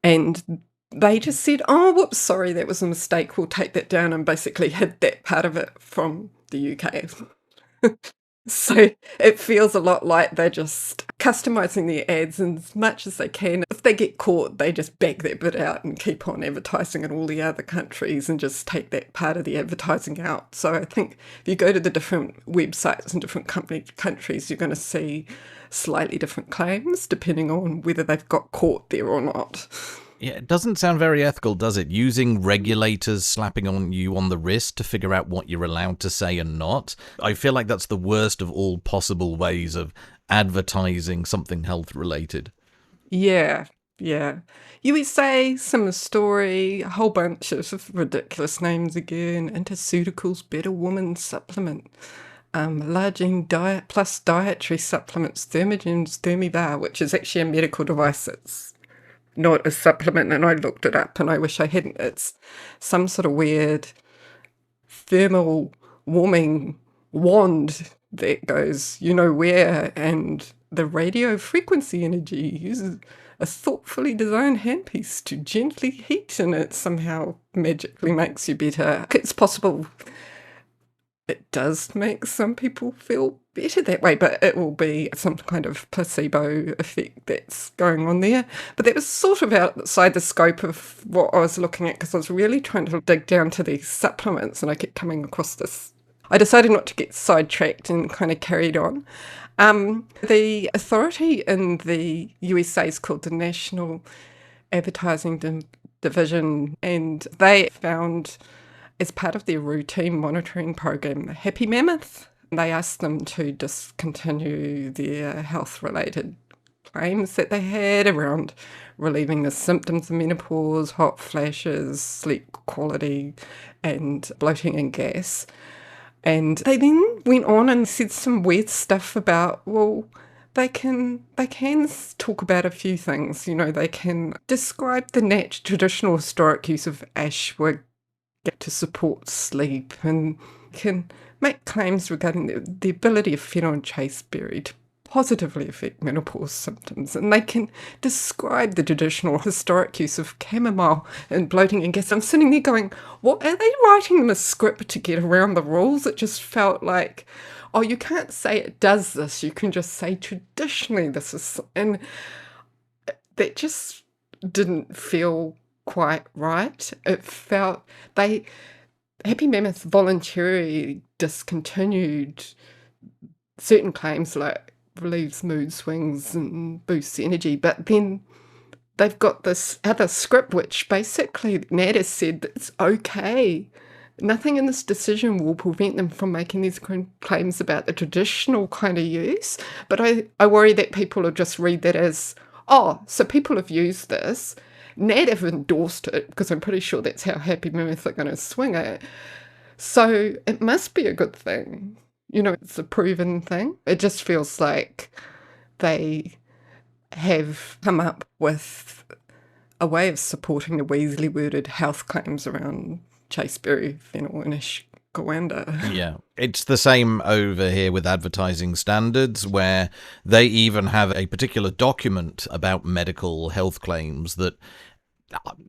And they just said, oh, whoops, sorry, that was a mistake, we'll take that down, and basically hid that part of it from the UK. So it feels a lot like they're just customising their ads as much as they can. If they get caught, they just back that bit out and keep on advertising in all the other countries and just take that part of the advertising out. So I think if you go to the different websites in different countries, you're going to see slightly different claims depending on whether they've got caught there or not. Yeah, it doesn't sound very ethical, does it? Using regulators slapping on you on the wrist to figure out what you're allowed to say and not. I feel like that's the worst of all possible ways of advertising something health-related. Yeah. USA, similar story, a whole bunch of ridiculous names again. Interceuticals, Better Woman Supplement. Larging Diet Plus Dietary Supplements, Thermogen's Thermivar, which is actually a medical device. It's not a supplement, and I looked it up and I wish I hadn't. It's some sort of weird thermal warming wand that goes where, and the radio frequency energy uses a thoughtfully designed handpiece to gently heat, and it somehow magically makes you better. It's possible it does make some people feel better that way, but it will be some kind of placebo effect that's going on there. But that was sort of outside the scope of what I was looking at, because I was really trying to dig down to these supplements, and I kept coming across this. I decided not to get sidetracked and kind of carried on. The authority in the USA is called the National Advertising Division, and they found, as part of their routine monitoring program, Happy Mammoth, they asked them to discontinue their health-related claims that they had around relieving the symptoms of menopause, hot flashes, sleep quality, and bloating and gas. And they then went on and said some weird stuff about, well, they can talk about a few things. They can describe the traditional historic use of ashwagandha to support sleep, and can make claims regarding the ability of fennel and chasteberry to positively affect menopause symptoms, and they can describe the traditional historic use of chamomile and bloating and gas. I'm sitting there going, what are they writing them a script to get around the rules? It just felt like, oh, you can't say it does this, you can just say traditionally this is, and that just didn't feel quite right. It felt Happy Mammoth voluntarily discontinued certain claims like relieves mood swings and boosts energy, but then they've got this other script which basically NAD has said that it's okay. Nothing in this decision will prevent them from making these claims about the traditional kind of use, but I worry that people will just read that as, oh, so people have used this, NAD have endorsed it, because I'm pretty sure that's how Happy Mammoth are going to swing it. So it must be a good thing. It's a proven thing. It just feels like they have come up with a way of supporting the weaselly worded health claims around chasteberry, fennel, and ashwagandha. Yeah. It's the same over here with advertising standards, where they even have a particular document about medical health claims that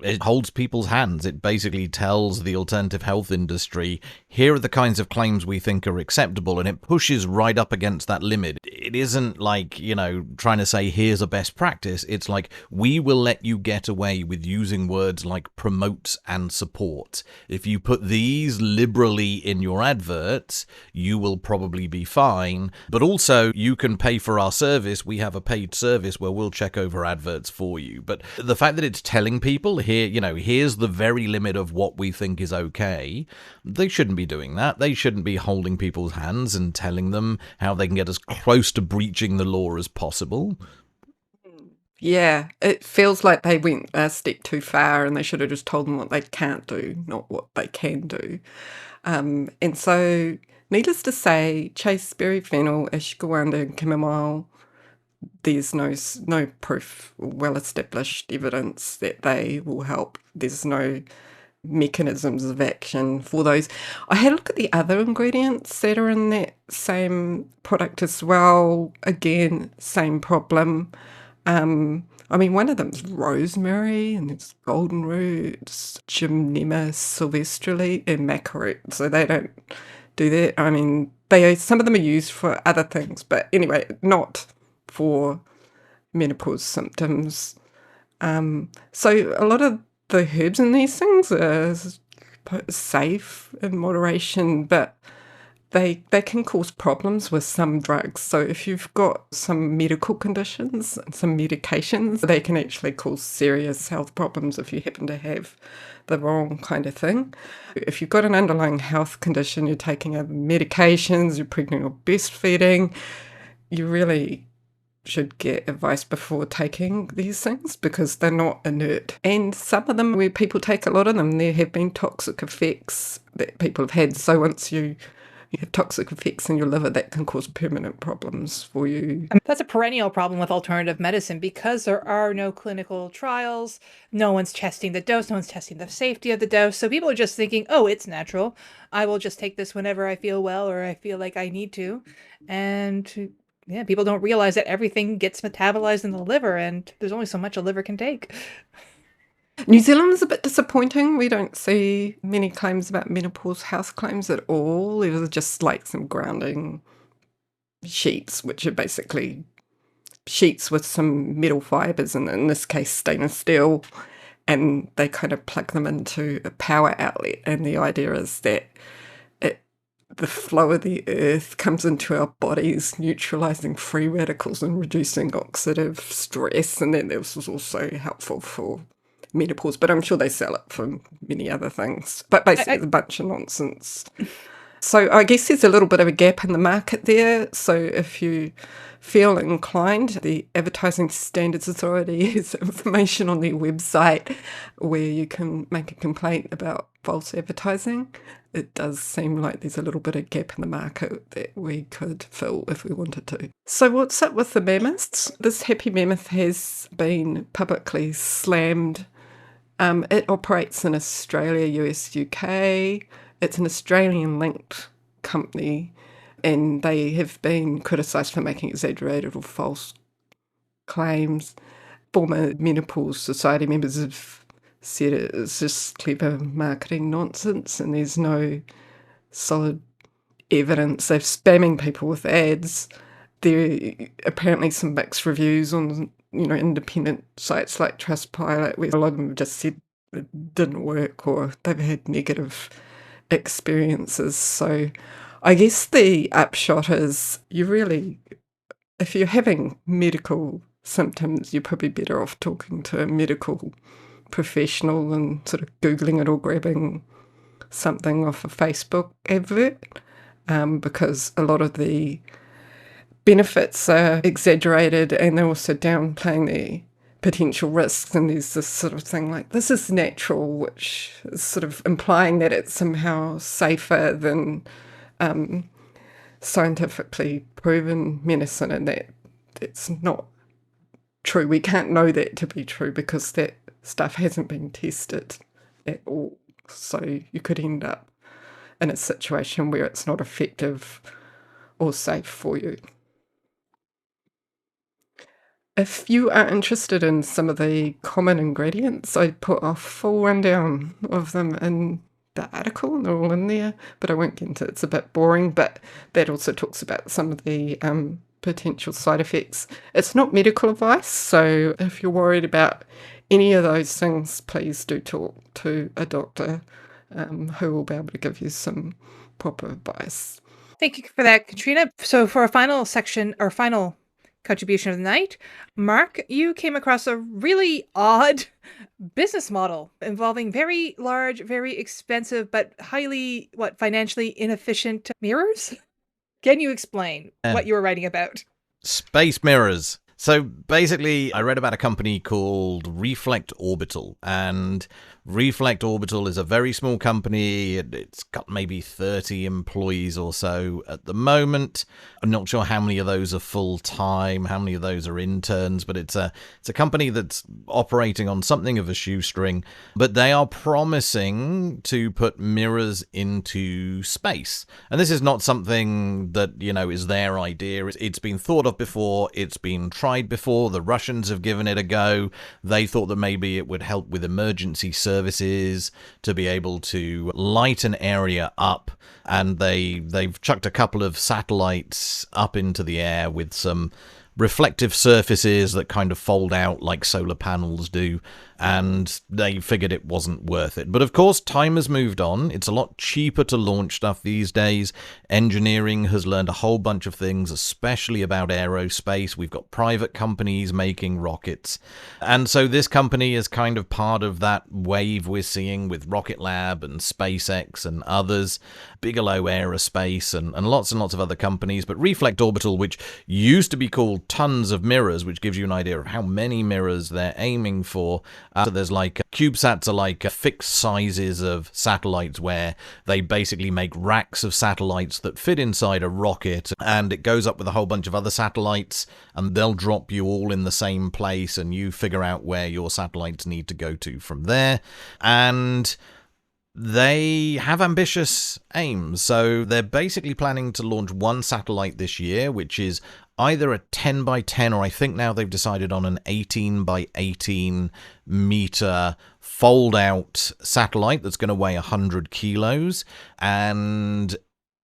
it holds people's hands. It basically tells the alternative health industry, here are the kinds of claims we think are acceptable, and it pushes right up against that limit. It isn't like, trying to say, here's a best practice. It's like, we will let you get away with using words like promotes and support. If you put these liberally in your adverts, you will probably be fine. But also, you can pay for our service. We have a paid service where we'll check over adverts for you. But the fact that it's telling people here, here's the very limit of what we think is okay, they shouldn't be doing that. They shouldn't be holding people's hands and telling them how they can get as close to breaching the law as possible. Yeah, it feels like they went a step too far and they should have just told them what they can't do, not what they can do. And so, needless to say, chasteberry, fennel, ashwagandha, and chamomile, there's no proof, well-established evidence that they will help. There's no mechanisms of action for those. I had a look at the other ingredients that are in that same product as well. Again, same problem. One of them's rosemary, and there's golden roots, Gymnema sylvestrale, and macaroot. So they don't do that. Some of them are used for other things, but anyway, not for menopause symptoms. So a lot of the herbs in these things are safe in moderation, but they can cause problems with some drugs. So if you've got some medical conditions and some medications, they can actually cause serious health problems if you happen to have the wrong kind of thing. If you've got an underlying health condition, you're taking other medications, you're pregnant or breastfeeding, you really should get advice before taking these things because they're not inert. And some of them, where people take a lot of them, there have been toxic effects that people have had. So once you have toxic effects in your liver, that can cause permanent problems for you. That's a perennial problem with alternative medicine because there are no clinical trials. No one's testing the dose. No one's testing the safety of the dose. So people are just thinking, oh, it's natural. I will just take this whenever I feel well or I feel like I need to. And yeah, people don't realize that everything gets metabolized in the liver and there's only so much a liver can take. New Zealand is a bit disappointing. We don't see many claims about menopause health claims at all. It was just like some grounding sheets, which are basically sheets with some metal fibres, and in this case stainless steel, and they kind of plug them into a power outlet. And the idea is that the flow of the earth comes into our bodies, neutralising free radicals and reducing oxidative stress, and then this was also helpful for menopause, but I'm sure they sell it for many other things. But basically, it's a bunch of nonsense. So I guess there's a little bit of a gap in the market there. So if you feel inclined, the Advertising Standards Authority has information on their website where you can make a complaint about false advertising. It does seem like there's a little bit of gap in the market that we could fill if we wanted to. So what's up with the mammoths? This happy mammoth has been publicly slammed. It operates in Australia, US, UK. It's an Australian-linked company, and they have been criticised for making exaggerated or false claims. Former Menopause Society members have said it's just clever marketing nonsense and there's no solid evidence. They're spamming people with ads. There are apparently some mixed reviews on independent sites like Trustpilot, where a lot of them just said it didn't work or they've had negative experiences. So I guess the upshot is if you're having medical symptoms, you're probably better off talking to a medical professional than sort of Googling it or grabbing something off a Facebook advert, because a lot of the benefits are exaggerated and they're also downplaying the potential risks, and there's this sort of thing like this is natural, which is sort of implying that it's somehow safer than scientifically proven medicine, and that it's not true. We can't know that to be true because that stuff hasn't been tested at all. So you could end up in a situation where it's not effective or safe for you. If you are interested in some of the common ingredients, I put a full rundown of them in the article. They're all in there, but I won't get into it. It's a bit boring, but that also talks about some of the potential side effects. It's not medical advice, so if you're worried about any of those things, please do talk to a doctor who will be able to give you some proper advice. Thank you for that, Katrina. So for our final section, or final contribution of the night, Mark, you came across a really odd business model involving very large, very expensive, but highly, financially inefficient mirrors? Can you explain what you were writing about? Space mirrors. So basically, I read about a company called Reflect Orbital, and Reflect Orbital is a very small company. It's got maybe 30 employees or so at the moment. I'm not sure how many of those are full-time, how many of those are interns, but it's a company that's operating on something of a shoestring. But they are promising to put mirrors into space. And this is not something that, is their idea. It's been thought of before. It's been tried before. The Russians have given it a go. They thought that maybe it would help with emergency services to be able to light an area up, and they've chucked a couple of satellites up into the air with some reflective surfaces that kind of fold out like solar panels do, and they figured it wasn't worth it. But of course, time has moved on. It's a lot cheaper to launch stuff these days. Engineering has learned a whole bunch of things, especially about aerospace. We've got private companies making rockets. And so this company is kind of part of that wave we're seeing with Rocket Lab and SpaceX and others, Bigelow Aerospace and lots of other companies. But Reflect Orbital, which used to be called Tons of Mirrors, which gives you an idea of how many mirrors they're aiming for. So there's CubeSats are like fixed sizes of satellites where they basically make racks of satellites that fit inside a rocket, and it goes up with a whole bunch of other satellites, and they'll drop you all in the same place, and you figure out where your satellites need to go to from there. And they have ambitious aims. So they're basically planning to launch one satellite this year, which is either a 10 by 10, or I think now they've decided on an 18 by 18 meter fold-out satellite that's going to weigh 100 kilos. And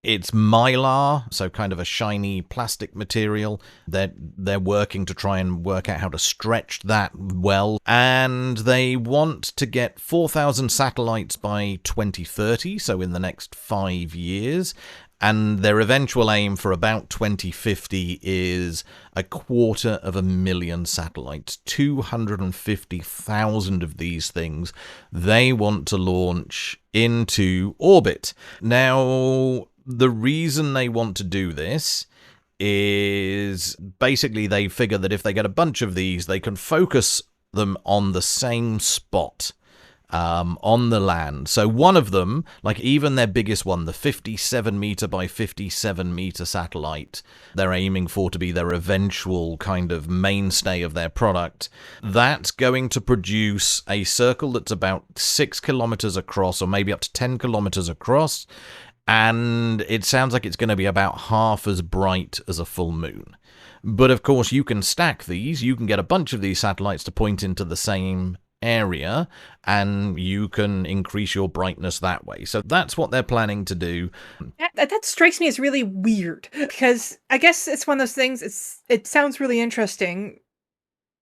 it's mylar, so kind of a shiny plastic material. They're working to try and work out how to stretch that well. And they want to get 4,000 satellites by 2030, so in the next 5 years. And their eventual aim for about 2050 is 250,000 satellites, 250,000 of these things they want to launch into orbit. Now, the reason they want to do this is basically they figure that if they get a bunch of these, they can focus them on the same spot. On the land. So one of them, like even their biggest one, the 57 meter by 57 meter satellite, they're aiming for to be their eventual kind of mainstay of their product. That's going to produce a circle that's about 6 kilometers across, or maybe up to 10 kilometers across. And it sounds like it's going to be about half as bright as a full moon. But of course, you can stack these. You can get a bunch of these satellites to point into the same area, and you can increase your brightness that way. So that's what they're planning to do. That strikes me as really weird, because I guess it's one of those things, it sounds really interesting,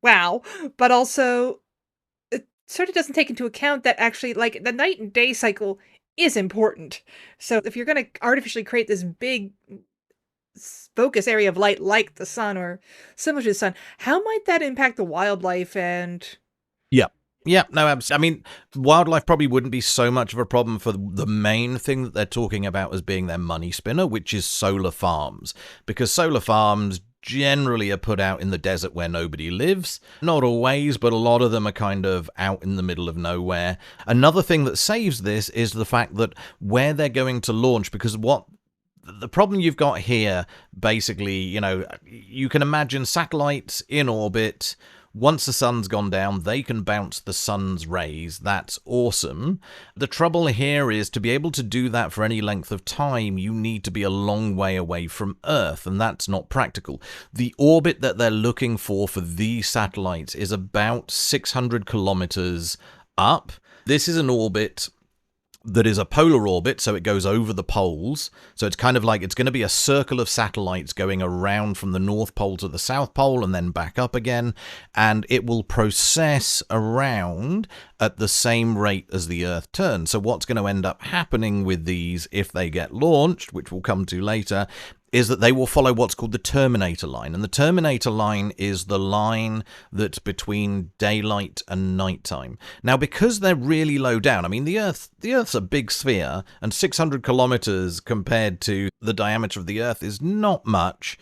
wow, but also it sort of doesn't take into account that actually, the night and day cycle is important. So if you're going to artificially create this big focus area of light like the sun or similar to the sun, how might that impact the wildlife and... Yeah, no, absolutely. I mean, wildlife probably wouldn't be so much of a problem for the main thing that they're talking about as being their money spinner, which is solar farms. Because solar farms generally are put out in the desert where nobody lives. Not always, but a lot of them are kind of out in the middle of nowhere. Another thing that saves this is the fact that where they're going to launch, because the problem you've got here, basically, you can imagine satellites in orbit. Once the sun's gone down, they can bounce the sun's rays. That's awesome. The trouble here is to be able to do that for any length of time, you need to be a long way away from Earth, and that's not practical. The orbit that they're looking for these satellites is about 600 kilometers up. This is an orbit that is a polar orbit, so it goes over the poles. So it's kind of like it's going to be a circle of satellites going around from the North Pole to the South Pole and then back up again, and it will process around at the same rate as the Earth turns. So what's going to end up happening with these if they get launched, which we'll come to later, is that they will follow what's called the terminator line. And the terminator line is the line that's between daylight and nighttime. Now, because they're really low down, I mean, the Earth's a big sphere, and 600 kilometers compared to the diameter of the Earth is not much.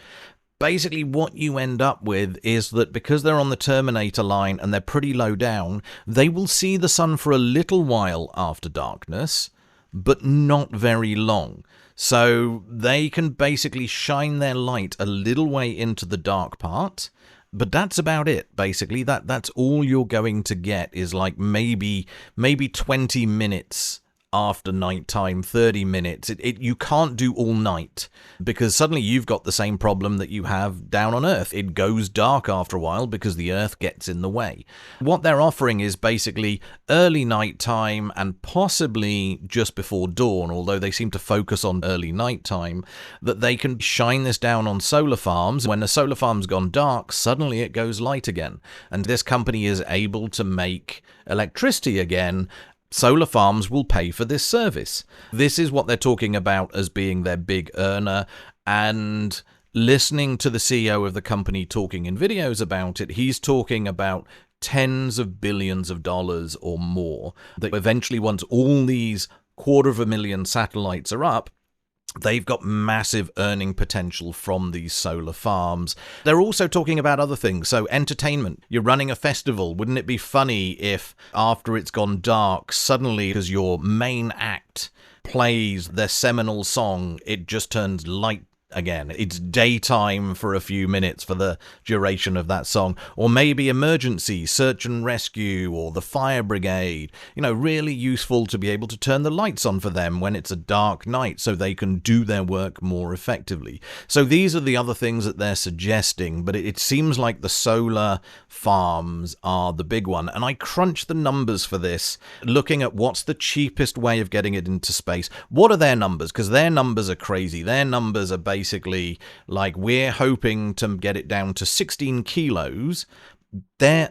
Basically, what you end up with is that because they're on the terminator line and they're pretty low down, they will see the sun for a little while after darkness, but not very long. So they can basically shine their light a little way into the dark part, but that's about it, basically. That's all you're going to get is like maybe 20 minutes after nighttime, 30 minutes. You can't do all night, because suddenly you've got the same problem that you have down on Earth. It goes dark after a while because the Earth gets in the way. What they're offering is basically early nighttime and possibly just before dawn, although they seem to focus on early nighttime, that they can shine this down on solar farms. When the solar farm's gone dark, suddenly it goes light again. And this company is able to make electricity again. Solar farms will pay for this service. This is what they're talking about as being their big earner, and listening to the CEO of the company talking in videos about it, he's talking about tens of billions of dollars or more, that eventually once all these 250,000 satellites are up, they've got massive earning potential from these solar farms. They're also talking about other things. So entertainment. You're running a festival. Wouldn't it be funny if after it's gone dark, suddenly, because your main act plays their seminal song, it just turns light again? It's daytime for a few minutes for the duration of that song. Or maybe emergency, search and rescue, or the fire brigade. Really useful to be able to turn the lights on for them when it's a dark night so they can do their work more effectively. So these are the other things that they're suggesting, but it seems like the solar farms are the big one. And I crunched the numbers for this, looking at what's the cheapest way of getting it into space. What are their numbers? Because their numbers are crazy. Their numbers are basically like, we're hoping to get it down to 16 kilos. Their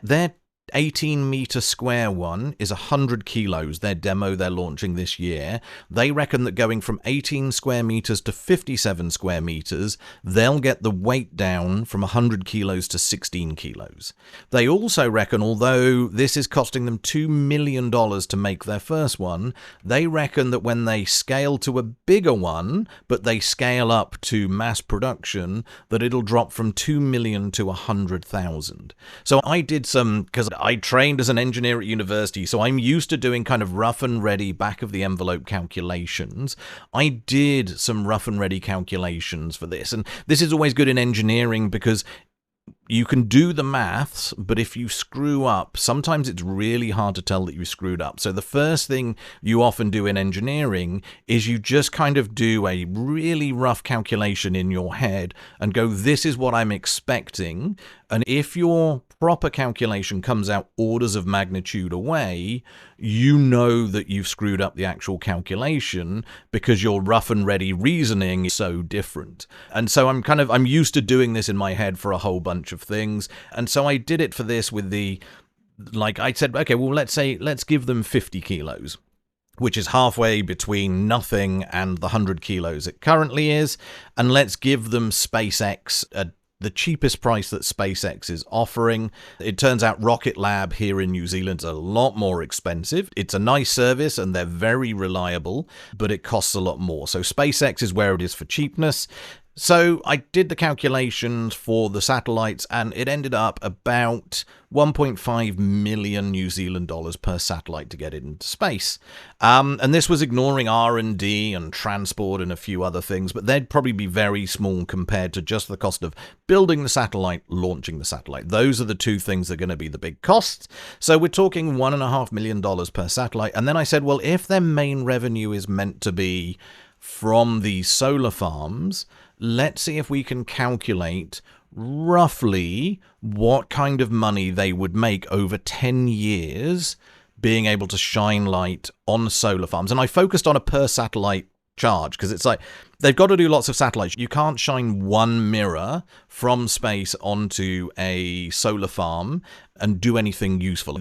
18-meter square one is 100 kilos, their demo they're launching this year. They reckon that going from 18 square meters to 57 square meters, they'll get the weight down from 100 kilos to 16 kilos. They also reckon, although this is costing them $2 million to make their first one, they reckon that when they scale to a bigger one, but they scale up to mass production, that it'll drop from 2 million to 100,000. So I did some, because I trained as an engineer at university, so I'm used to doing kind of rough and ready back of the envelope calculations. I did some rough and ready calculations for this, and this is always good in engineering because you can do the maths, but if you screw up, sometimes it's really hard to tell that you screwed up. So the first thing you often do in engineering is you just kind of do a really rough calculation in your head and go, this is what I'm expecting. And if your proper calculation comes out orders of magnitude away, you know that you've screwed up the actual calculation because your rough and ready reasoning is so different. And so I'm used to doing this in my head for a whole bunch of things. And so I did it for this with I said, okay, well, let's give them 50 kilos. Which is halfway between nothing and the 100 kilos it currently is. And let's give them SpaceX the cheapest price that SpaceX is offering. It turns out Rocket Lab here in New Zealand is a lot more expensive. It's a nice service and they're very reliable, but it costs a lot more. So SpaceX is where it is for cheapness. So I did the calculations for the satellites, and it ended up about 1.5 million New Zealand dollars per satellite to get it into space. And this was ignoring R&D and transport and a few other things, but they'd probably be very small compared to just the cost of building the satellite, launching the satellite. Those are the two things that are going to be the big costs. So we're talking $1.5 million per satellite. And then I said, well, if their main revenue is meant to be from the solar farms, let's see if we can calculate roughly what kind of money they would make over 10 years being able to shine light on solar farms. And I focused on a per satellite charge because it's like they've got to do lots of satellites. You can't shine one mirror from space onto a solar farm and do anything useful.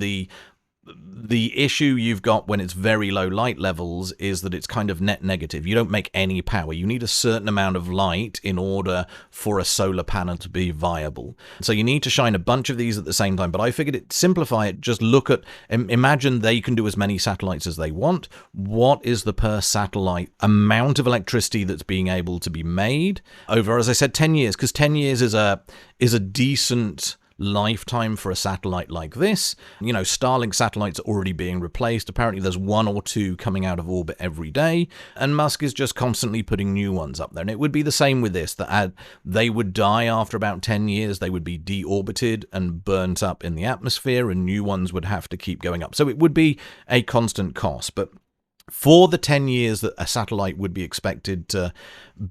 The issue you've got when it's very low light levels is that it's kind of net negative. You don't make any power. You need a certain amount of light in order for a solar panel to be viable. So you need to shine a bunch of these at the same time. But I figured simplify it. Just look at, imagine they can do as many satellites as they want. What is the per satellite amount of electricity that's being able to be made over, as I said, 10 years? Because 10 years is a decent lifetime for a satellite like this. You know, Starlink satellites are already being replaced. Apparently there's one or two coming out of orbit every day, and Musk is just constantly putting new ones up there. And it would be the same with this, that they would die after about 10 years. They would be deorbited and burnt up in the atmosphere, and new ones would have to keep going up. So it would be a constant cost. But for the 10 years that a satellite would be expected to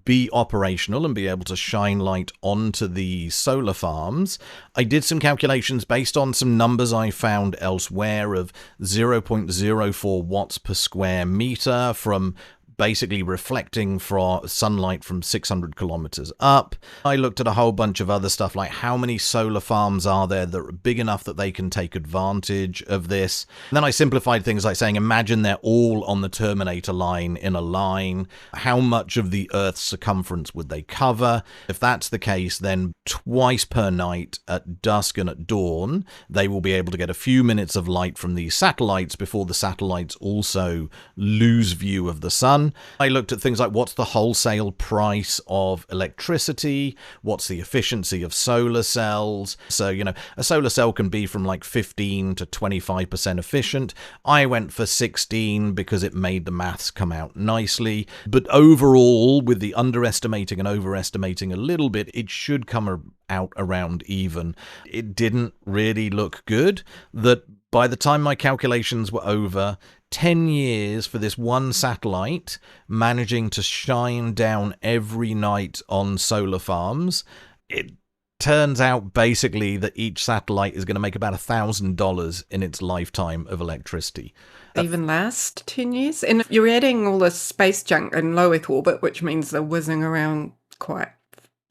be operational and be able to shine light onto the solar farms, I did some calculations based on some numbers I found elsewhere of 0.04 watts per square meter from basically reflecting from sunlight from 600 kilometers up. I looked at a whole bunch of other stuff, like how many solar farms are there that are big enough that they can take advantage of this. And then I simplified things like saying, imagine they're all on the Terminator line in a line. How much of the Earth's circumference would they cover? If that's the case, then twice per night at dusk and at dawn, they will be able to get a few minutes of light from these satellites before the satellites also lose view of the sun. I looked at things like what's the wholesale price of electricity, what's the efficiency of solar cells. So, you know, a solar cell can be from like 15 to 25% efficient. I went for 16 because it made the maths come out nicely. But overall, with the underestimating and overestimating a little bit, it should come out around even. It didn't really look good. That by the time my calculations were over, 10 years for this one satellite managing to shine down every night on solar farms, it turns out basically that each satellite is going to make about $1,000 in its lifetime of electricity. Even last 10 years? And if you're adding all this space junk in low Earth orbit, which means they're whizzing around quite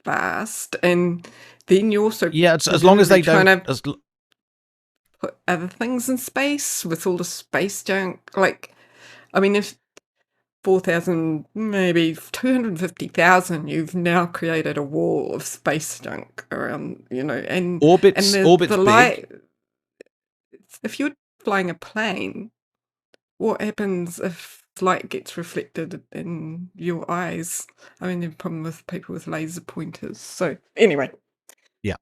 fast, and then you also... Yeah, as long as they don't... put other things in space with all the space junk. Like, I mean, if 4,000, maybe 250,000, you've now created a wall of space junk around, you know, and orbit's the light. big. If you're flying a plane, what happens if light gets reflected in your eyes? I mean, the problem with people with laser pointers. So anyway. Yeah.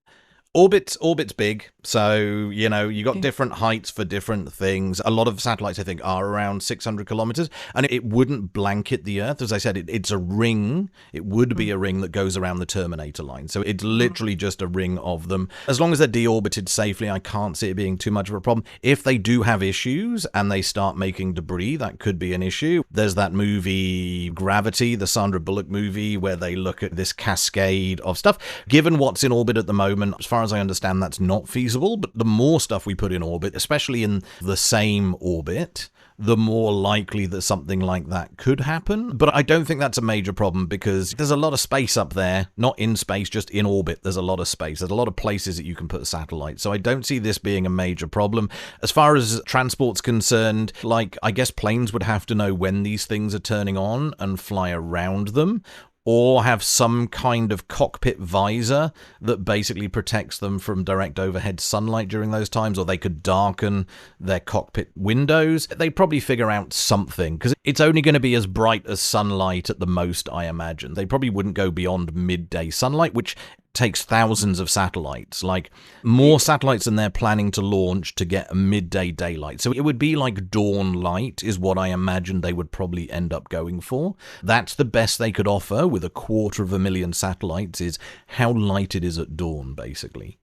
Orbit's big, so, you know, you got different heights for different things. A lot of satellites, I think, are around 600 kilometers, and it wouldn't blanket the Earth. As I said, it's a ring. It would be a ring that goes around the Terminator line, so it's literally just a ring of them. As long as they're deorbited safely, I can't see it being too much of a problem. If they do have issues and they start making debris, that could be an issue. There's that movie Gravity, the Sandra Bullock movie, where they look at this cascade of stuff. Given what's in orbit at the moment, as far as I understand, that's not feasible, but the more stuff we put in orbit, especially in the same orbit, the more likely that something like that could happen. But I don't think that's a major problem because there's a lot of space up there, not in space, just in orbit. There's a lot of space. There's a lot of places that you can put satellites. So I don't see this being a major problem. As far as transport's concerned, like, I guess planes would have to know when these things are turning on and fly around them. or have some kind of cockpit visor that basically protects them from direct overhead sunlight during those times, or they could darken their cockpit windows. They probably figure out something, because it's only going to be as bright as sunlight at the most, I imagine. They probably wouldn't go beyond midday sunlight, which takes thousands of satellites, like more satellites than they're planning to launch to get a midday daylight. So it would be like dawn light is what I imagine they would probably end up going for. That's the best they could offer with 250,000 satellites, is how light it is at dawn, basically.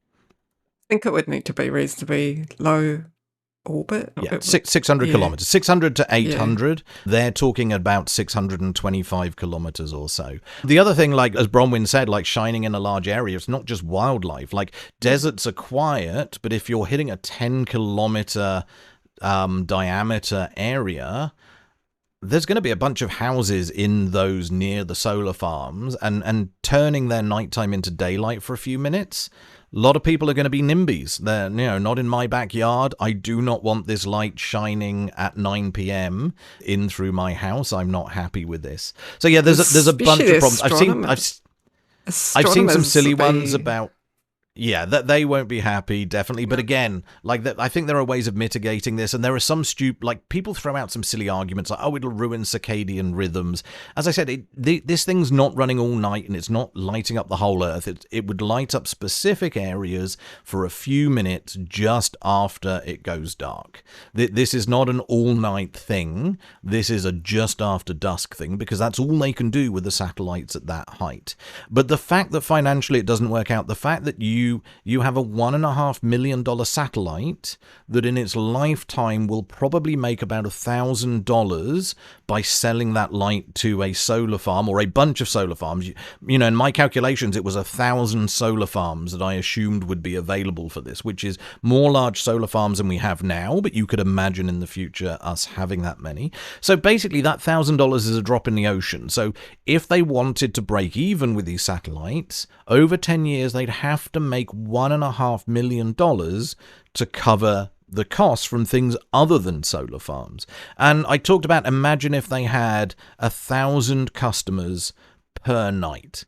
I think it would need to be reasonably low orbit. Yeah, 600 kilometers, 600 to 800. Yeah. They're talking about 625 kilometers or so. The other thing, like as Bronwyn said, like shining in a large area, it's not just wildlife. Like deserts are quiet, but if you're hitting a 10-kilometer diameter area, there's going to be a bunch of houses in those near the solar farms, and turning their nighttime into daylight for a few minutes. A lot of people are going to be NIMBYs. They're, not in my backyard. I do not want this light shining at 9 p.m. in through my house. I'm not happy with this. So yeah, there's a bunch of problems. I've seen some silly ones about. Yeah, that they won't be happy, definitely. But again, I think there are ways of mitigating this, and there are some people throw out some silly arguments like, oh, it'll ruin circadian rhythms. As I said, this thing's not running all night, and it's not lighting up the whole Earth. It would light up specific areas for a few minutes just after it goes dark. This is not an all-night thing. This is a just after dusk thing, because that's all they can do with the satellites at that height. But the fact that financially it doesn't work out, the fact that you have a $1.5 million satellite that in its lifetime will probably make about $1,000 by selling that light to a solar farm or a bunch of solar farms. In my calculations, it was 1,000 solar farms that I assumed would be available for this, which is more large solar farms than we have now, but you could imagine in the future us having that many. So basically that $1,000 is a drop in the ocean. So if they wanted to break even with these satellites, over 10 years, they'd have to make $1.5 million to cover the costs from things other than solar farms. And I talked about, imagine if they had 1,000 customers per night.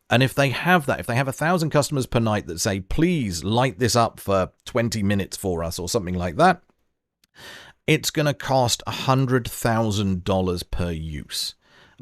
And if they have 1,000 customers per night that say, please light this up for 20 minutes for us or something like that, it's going to cost $100,000 per use.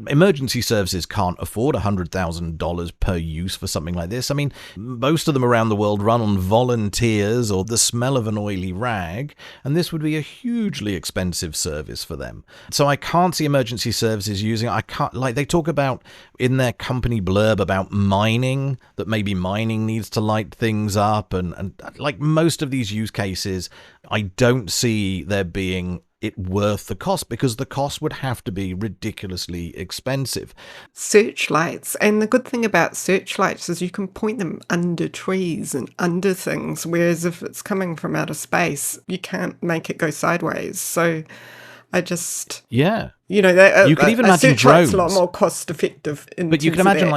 Emergency services can't afford $100,000 per use for something like this. I mean, most of them around the world run on volunteers or the smell of an oily rag, and this would be a hugely expensive service for them. So I can't see emergency services using it. They talk about in their company blurb about mining, that maybe mining needs to light things up, and like most of these use cases, I don't see there being it worth the cost, because the cost would have to be ridiculously expensive. Searchlights, and the good thing about searchlights is you can point them under trees and under things, whereas if it's coming from outer space, you can't make it go sideways. So I just... Yeah. You could even imagine drones. A lot more cost effective. But you can imagine,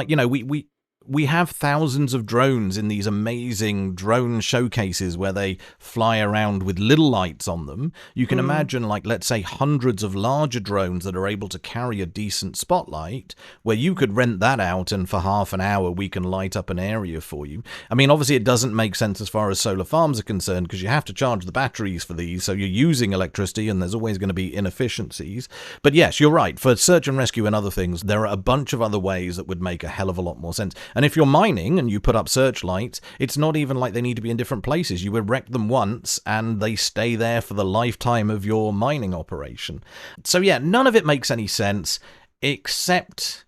we have thousands of drones in these amazing drone showcases where they fly around with little lights on them. You can imagine, let's say, hundreds of larger drones that are able to carry a decent spotlight, where you could rent that out, and for half an hour we can light up an area for you. I mean, obviously it doesn't make sense as far as solar farms are concerned, because you have to charge the batteries for these, so you're using electricity and there's always going to be inefficiencies. But yes, you're right. For search and rescue and other things, there are a bunch of other ways that would make a hell of a lot more sense. And if you're mining and you put up searchlights, it's not even like they need to be in different places. You erect them once and they stay there for the lifetime of your mining operation. So yeah, none of it makes any sense, except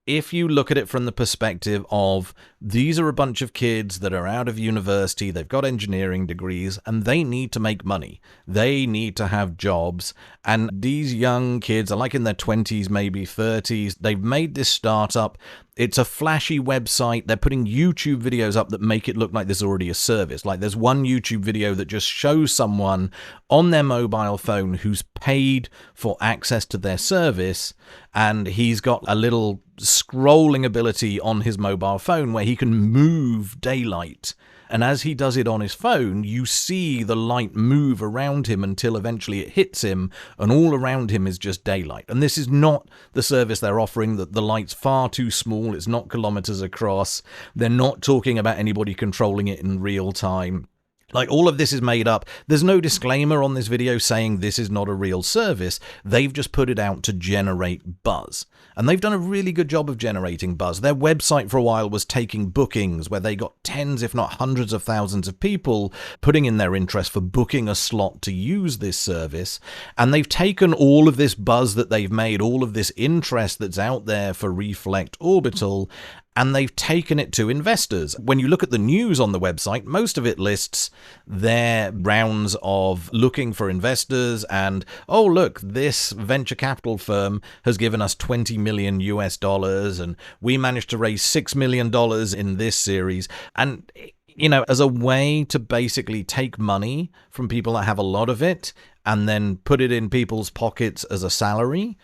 if you look at it from the perspective of these are a bunch of kids that are out of university, they've got engineering degrees, and they need to make money. They need to have jobs. And these young kids are in their 20s, maybe 30s. They've made this startup. It's a flashy website. They're putting YouTube videos up that make it look like there's already a service. There's one YouTube video that just shows someone on their mobile phone who's paid for access to their service, and he's got a little scrolling ability on his mobile phone where he can move daylight And as he does it on his phone, you see the light move around him until eventually it hits him, and all around him is just daylight. And this is not the service they're offering, that the light's far too small, it's not kilometers across, they're not talking about anybody controlling it in real time. Like, all of this is made up. There's no disclaimer on this video saying this is not a real service. They've just put it out to generate buzz. And they've done a really good job of generating buzz. Their website for a while was taking bookings where they got tens, if not hundreds of thousands of people putting in their interest for booking a slot to use this service. And they've taken all of this buzz that they've made, all of this interest that's out there for Reflect Orbital, and they've taken it to investors. When you look at the news on the website, most of it lists their rounds of looking for investors and, oh, look, this venture capital firm has given us $20 million US, and we managed to raise $6 million in this series. And, you know, as a way to basically take money from people that have a lot of it and then put it in people's pockets as a salary,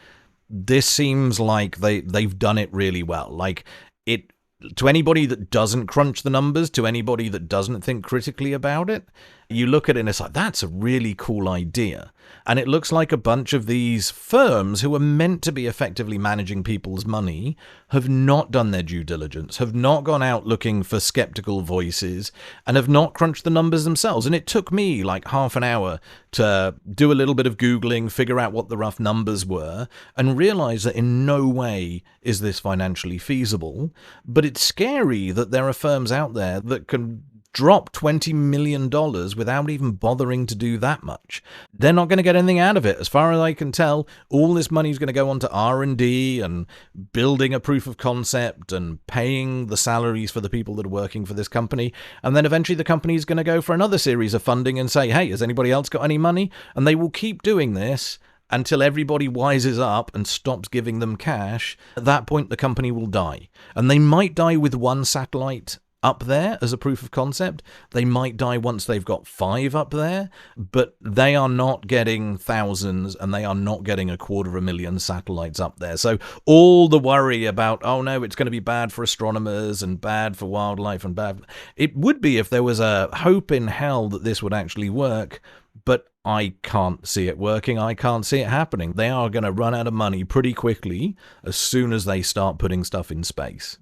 this seems like they've done it really well. Like, it, to anybody that doesn't crunch the numbers, to anybody that doesn't think critically about it, you look at it and it's like, that's a really cool idea. And it looks like a bunch of these firms who are meant to be effectively managing people's money have not done their due diligence, have not gone out looking for skeptical voices, and have not crunched the numbers themselves. And it took me like half an hour to do a little bit of Googling, figure out what the rough numbers were, and realize that in no way is this financially feasible. But it's scary that there are firms out there that can drop $20 million without even bothering to do that much. They're not going to get anything out of it. As far as I can tell, all this money is going to go on to R&D and building a proof of concept and paying the salaries for the people that are working for this company. And then eventually the company is going to go for another series of funding and say, hey, has anybody else got any money? And they will keep doing this until everybody wises up and stops giving them cash. At that point, the company will die. And they might die with one satellite up there as a proof of concept. They might die once they've got 5 up there, but they are not getting thousands, and they are not getting 250,000 satellites up there. So all the worry about, oh no, it's going to be bad for astronomers and bad for wildlife and bad, it would be if there was a hope in hell that this would actually work, but I can't see it working. I can't see it happening. They are going to run out of money pretty quickly as soon as they start putting stuff in space.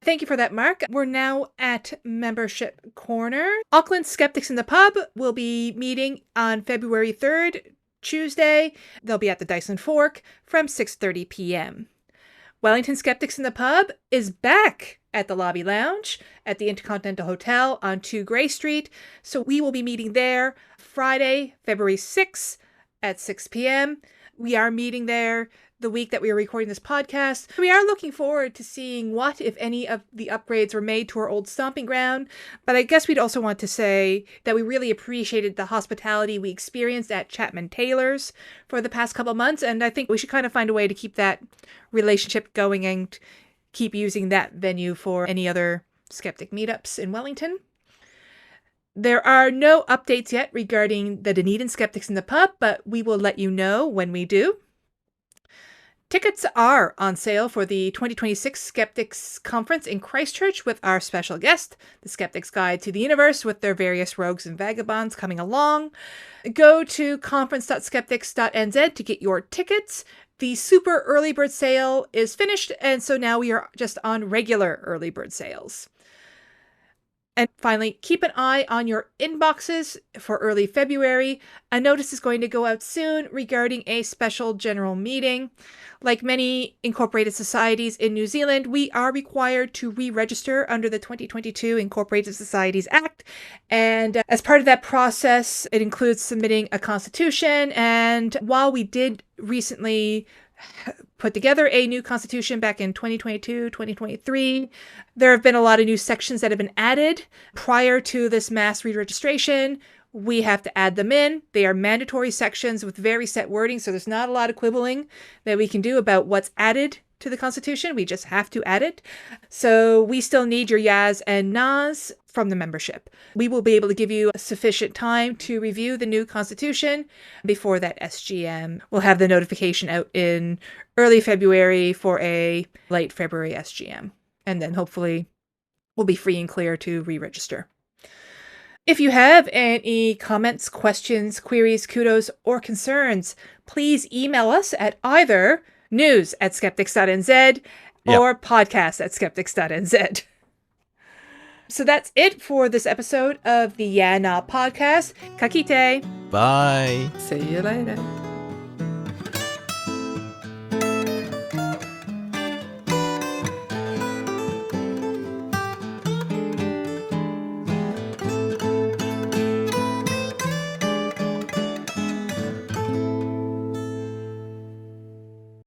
Thank you for that, Mark. We're now at Membership Corner. Auckland Skeptics in the Pub will be meeting on February 3rd, Tuesday. They'll be at the Dyson Fork from 6:30 p.m. Wellington Skeptics in the Pub is back at the Lobby Lounge at the Intercontinental Hotel on 2 Gray Street. So we will be meeting there Friday, February 6th at 6 p.m. We are meeting there the week that we are recording this podcast. We are looking forward to seeing what, if any, of the upgrades were made to our old stomping ground. But I guess we'd also want to say that we really appreciated the hospitality we experienced at Chapman Taylor's for the past couple months. And I think we should kind of find a way to keep that relationship going and keep using that venue for any other skeptic meetups in Wellington. There are no updates yet regarding the Dunedin Skeptics in the Pub, but we will let you know when we do. Tickets are on sale for the 2026 Skeptics Conference in Christchurch with our special guest, the Skeptics Guide to the Universe, with their various rogues and vagabonds coming along. Go to conference.skeptics.nz to get your tickets. The super early bird sale is finished, and so now we are just on regular early bird sales. And finally, keep an eye on your inboxes for early February. A notice is going to go out soon regarding a special general meeting. Like many incorporated societies in New Zealand, we are required to re-register under the 2022 Incorporated Societies Act. And as part of that process, it includes submitting a constitution. And while we did recently put together a new constitution back in 2022, 2023. There have been a lot of new sections that have been added prior to this mass re-registration. We have to add them in. They are mandatory sections with very set wording, so there's not a lot of quibbling that we can do about what's added to the Constitution. We just have to add it. So we still need your yas and nas from the membership. We will be able to give you sufficient time to review the new Constitution before that SGM. We'll have the notification out in early February for a late February SGM. And then hopefully we'll be free and clear to re-register. If you have any comments, questions, queries, kudos, or concerns, please email us at either news@skeptics.nz or podcast@skeptics.nz. So that's it for this episode of the Yeah Nah podcast. Kakite. Bye. See you later.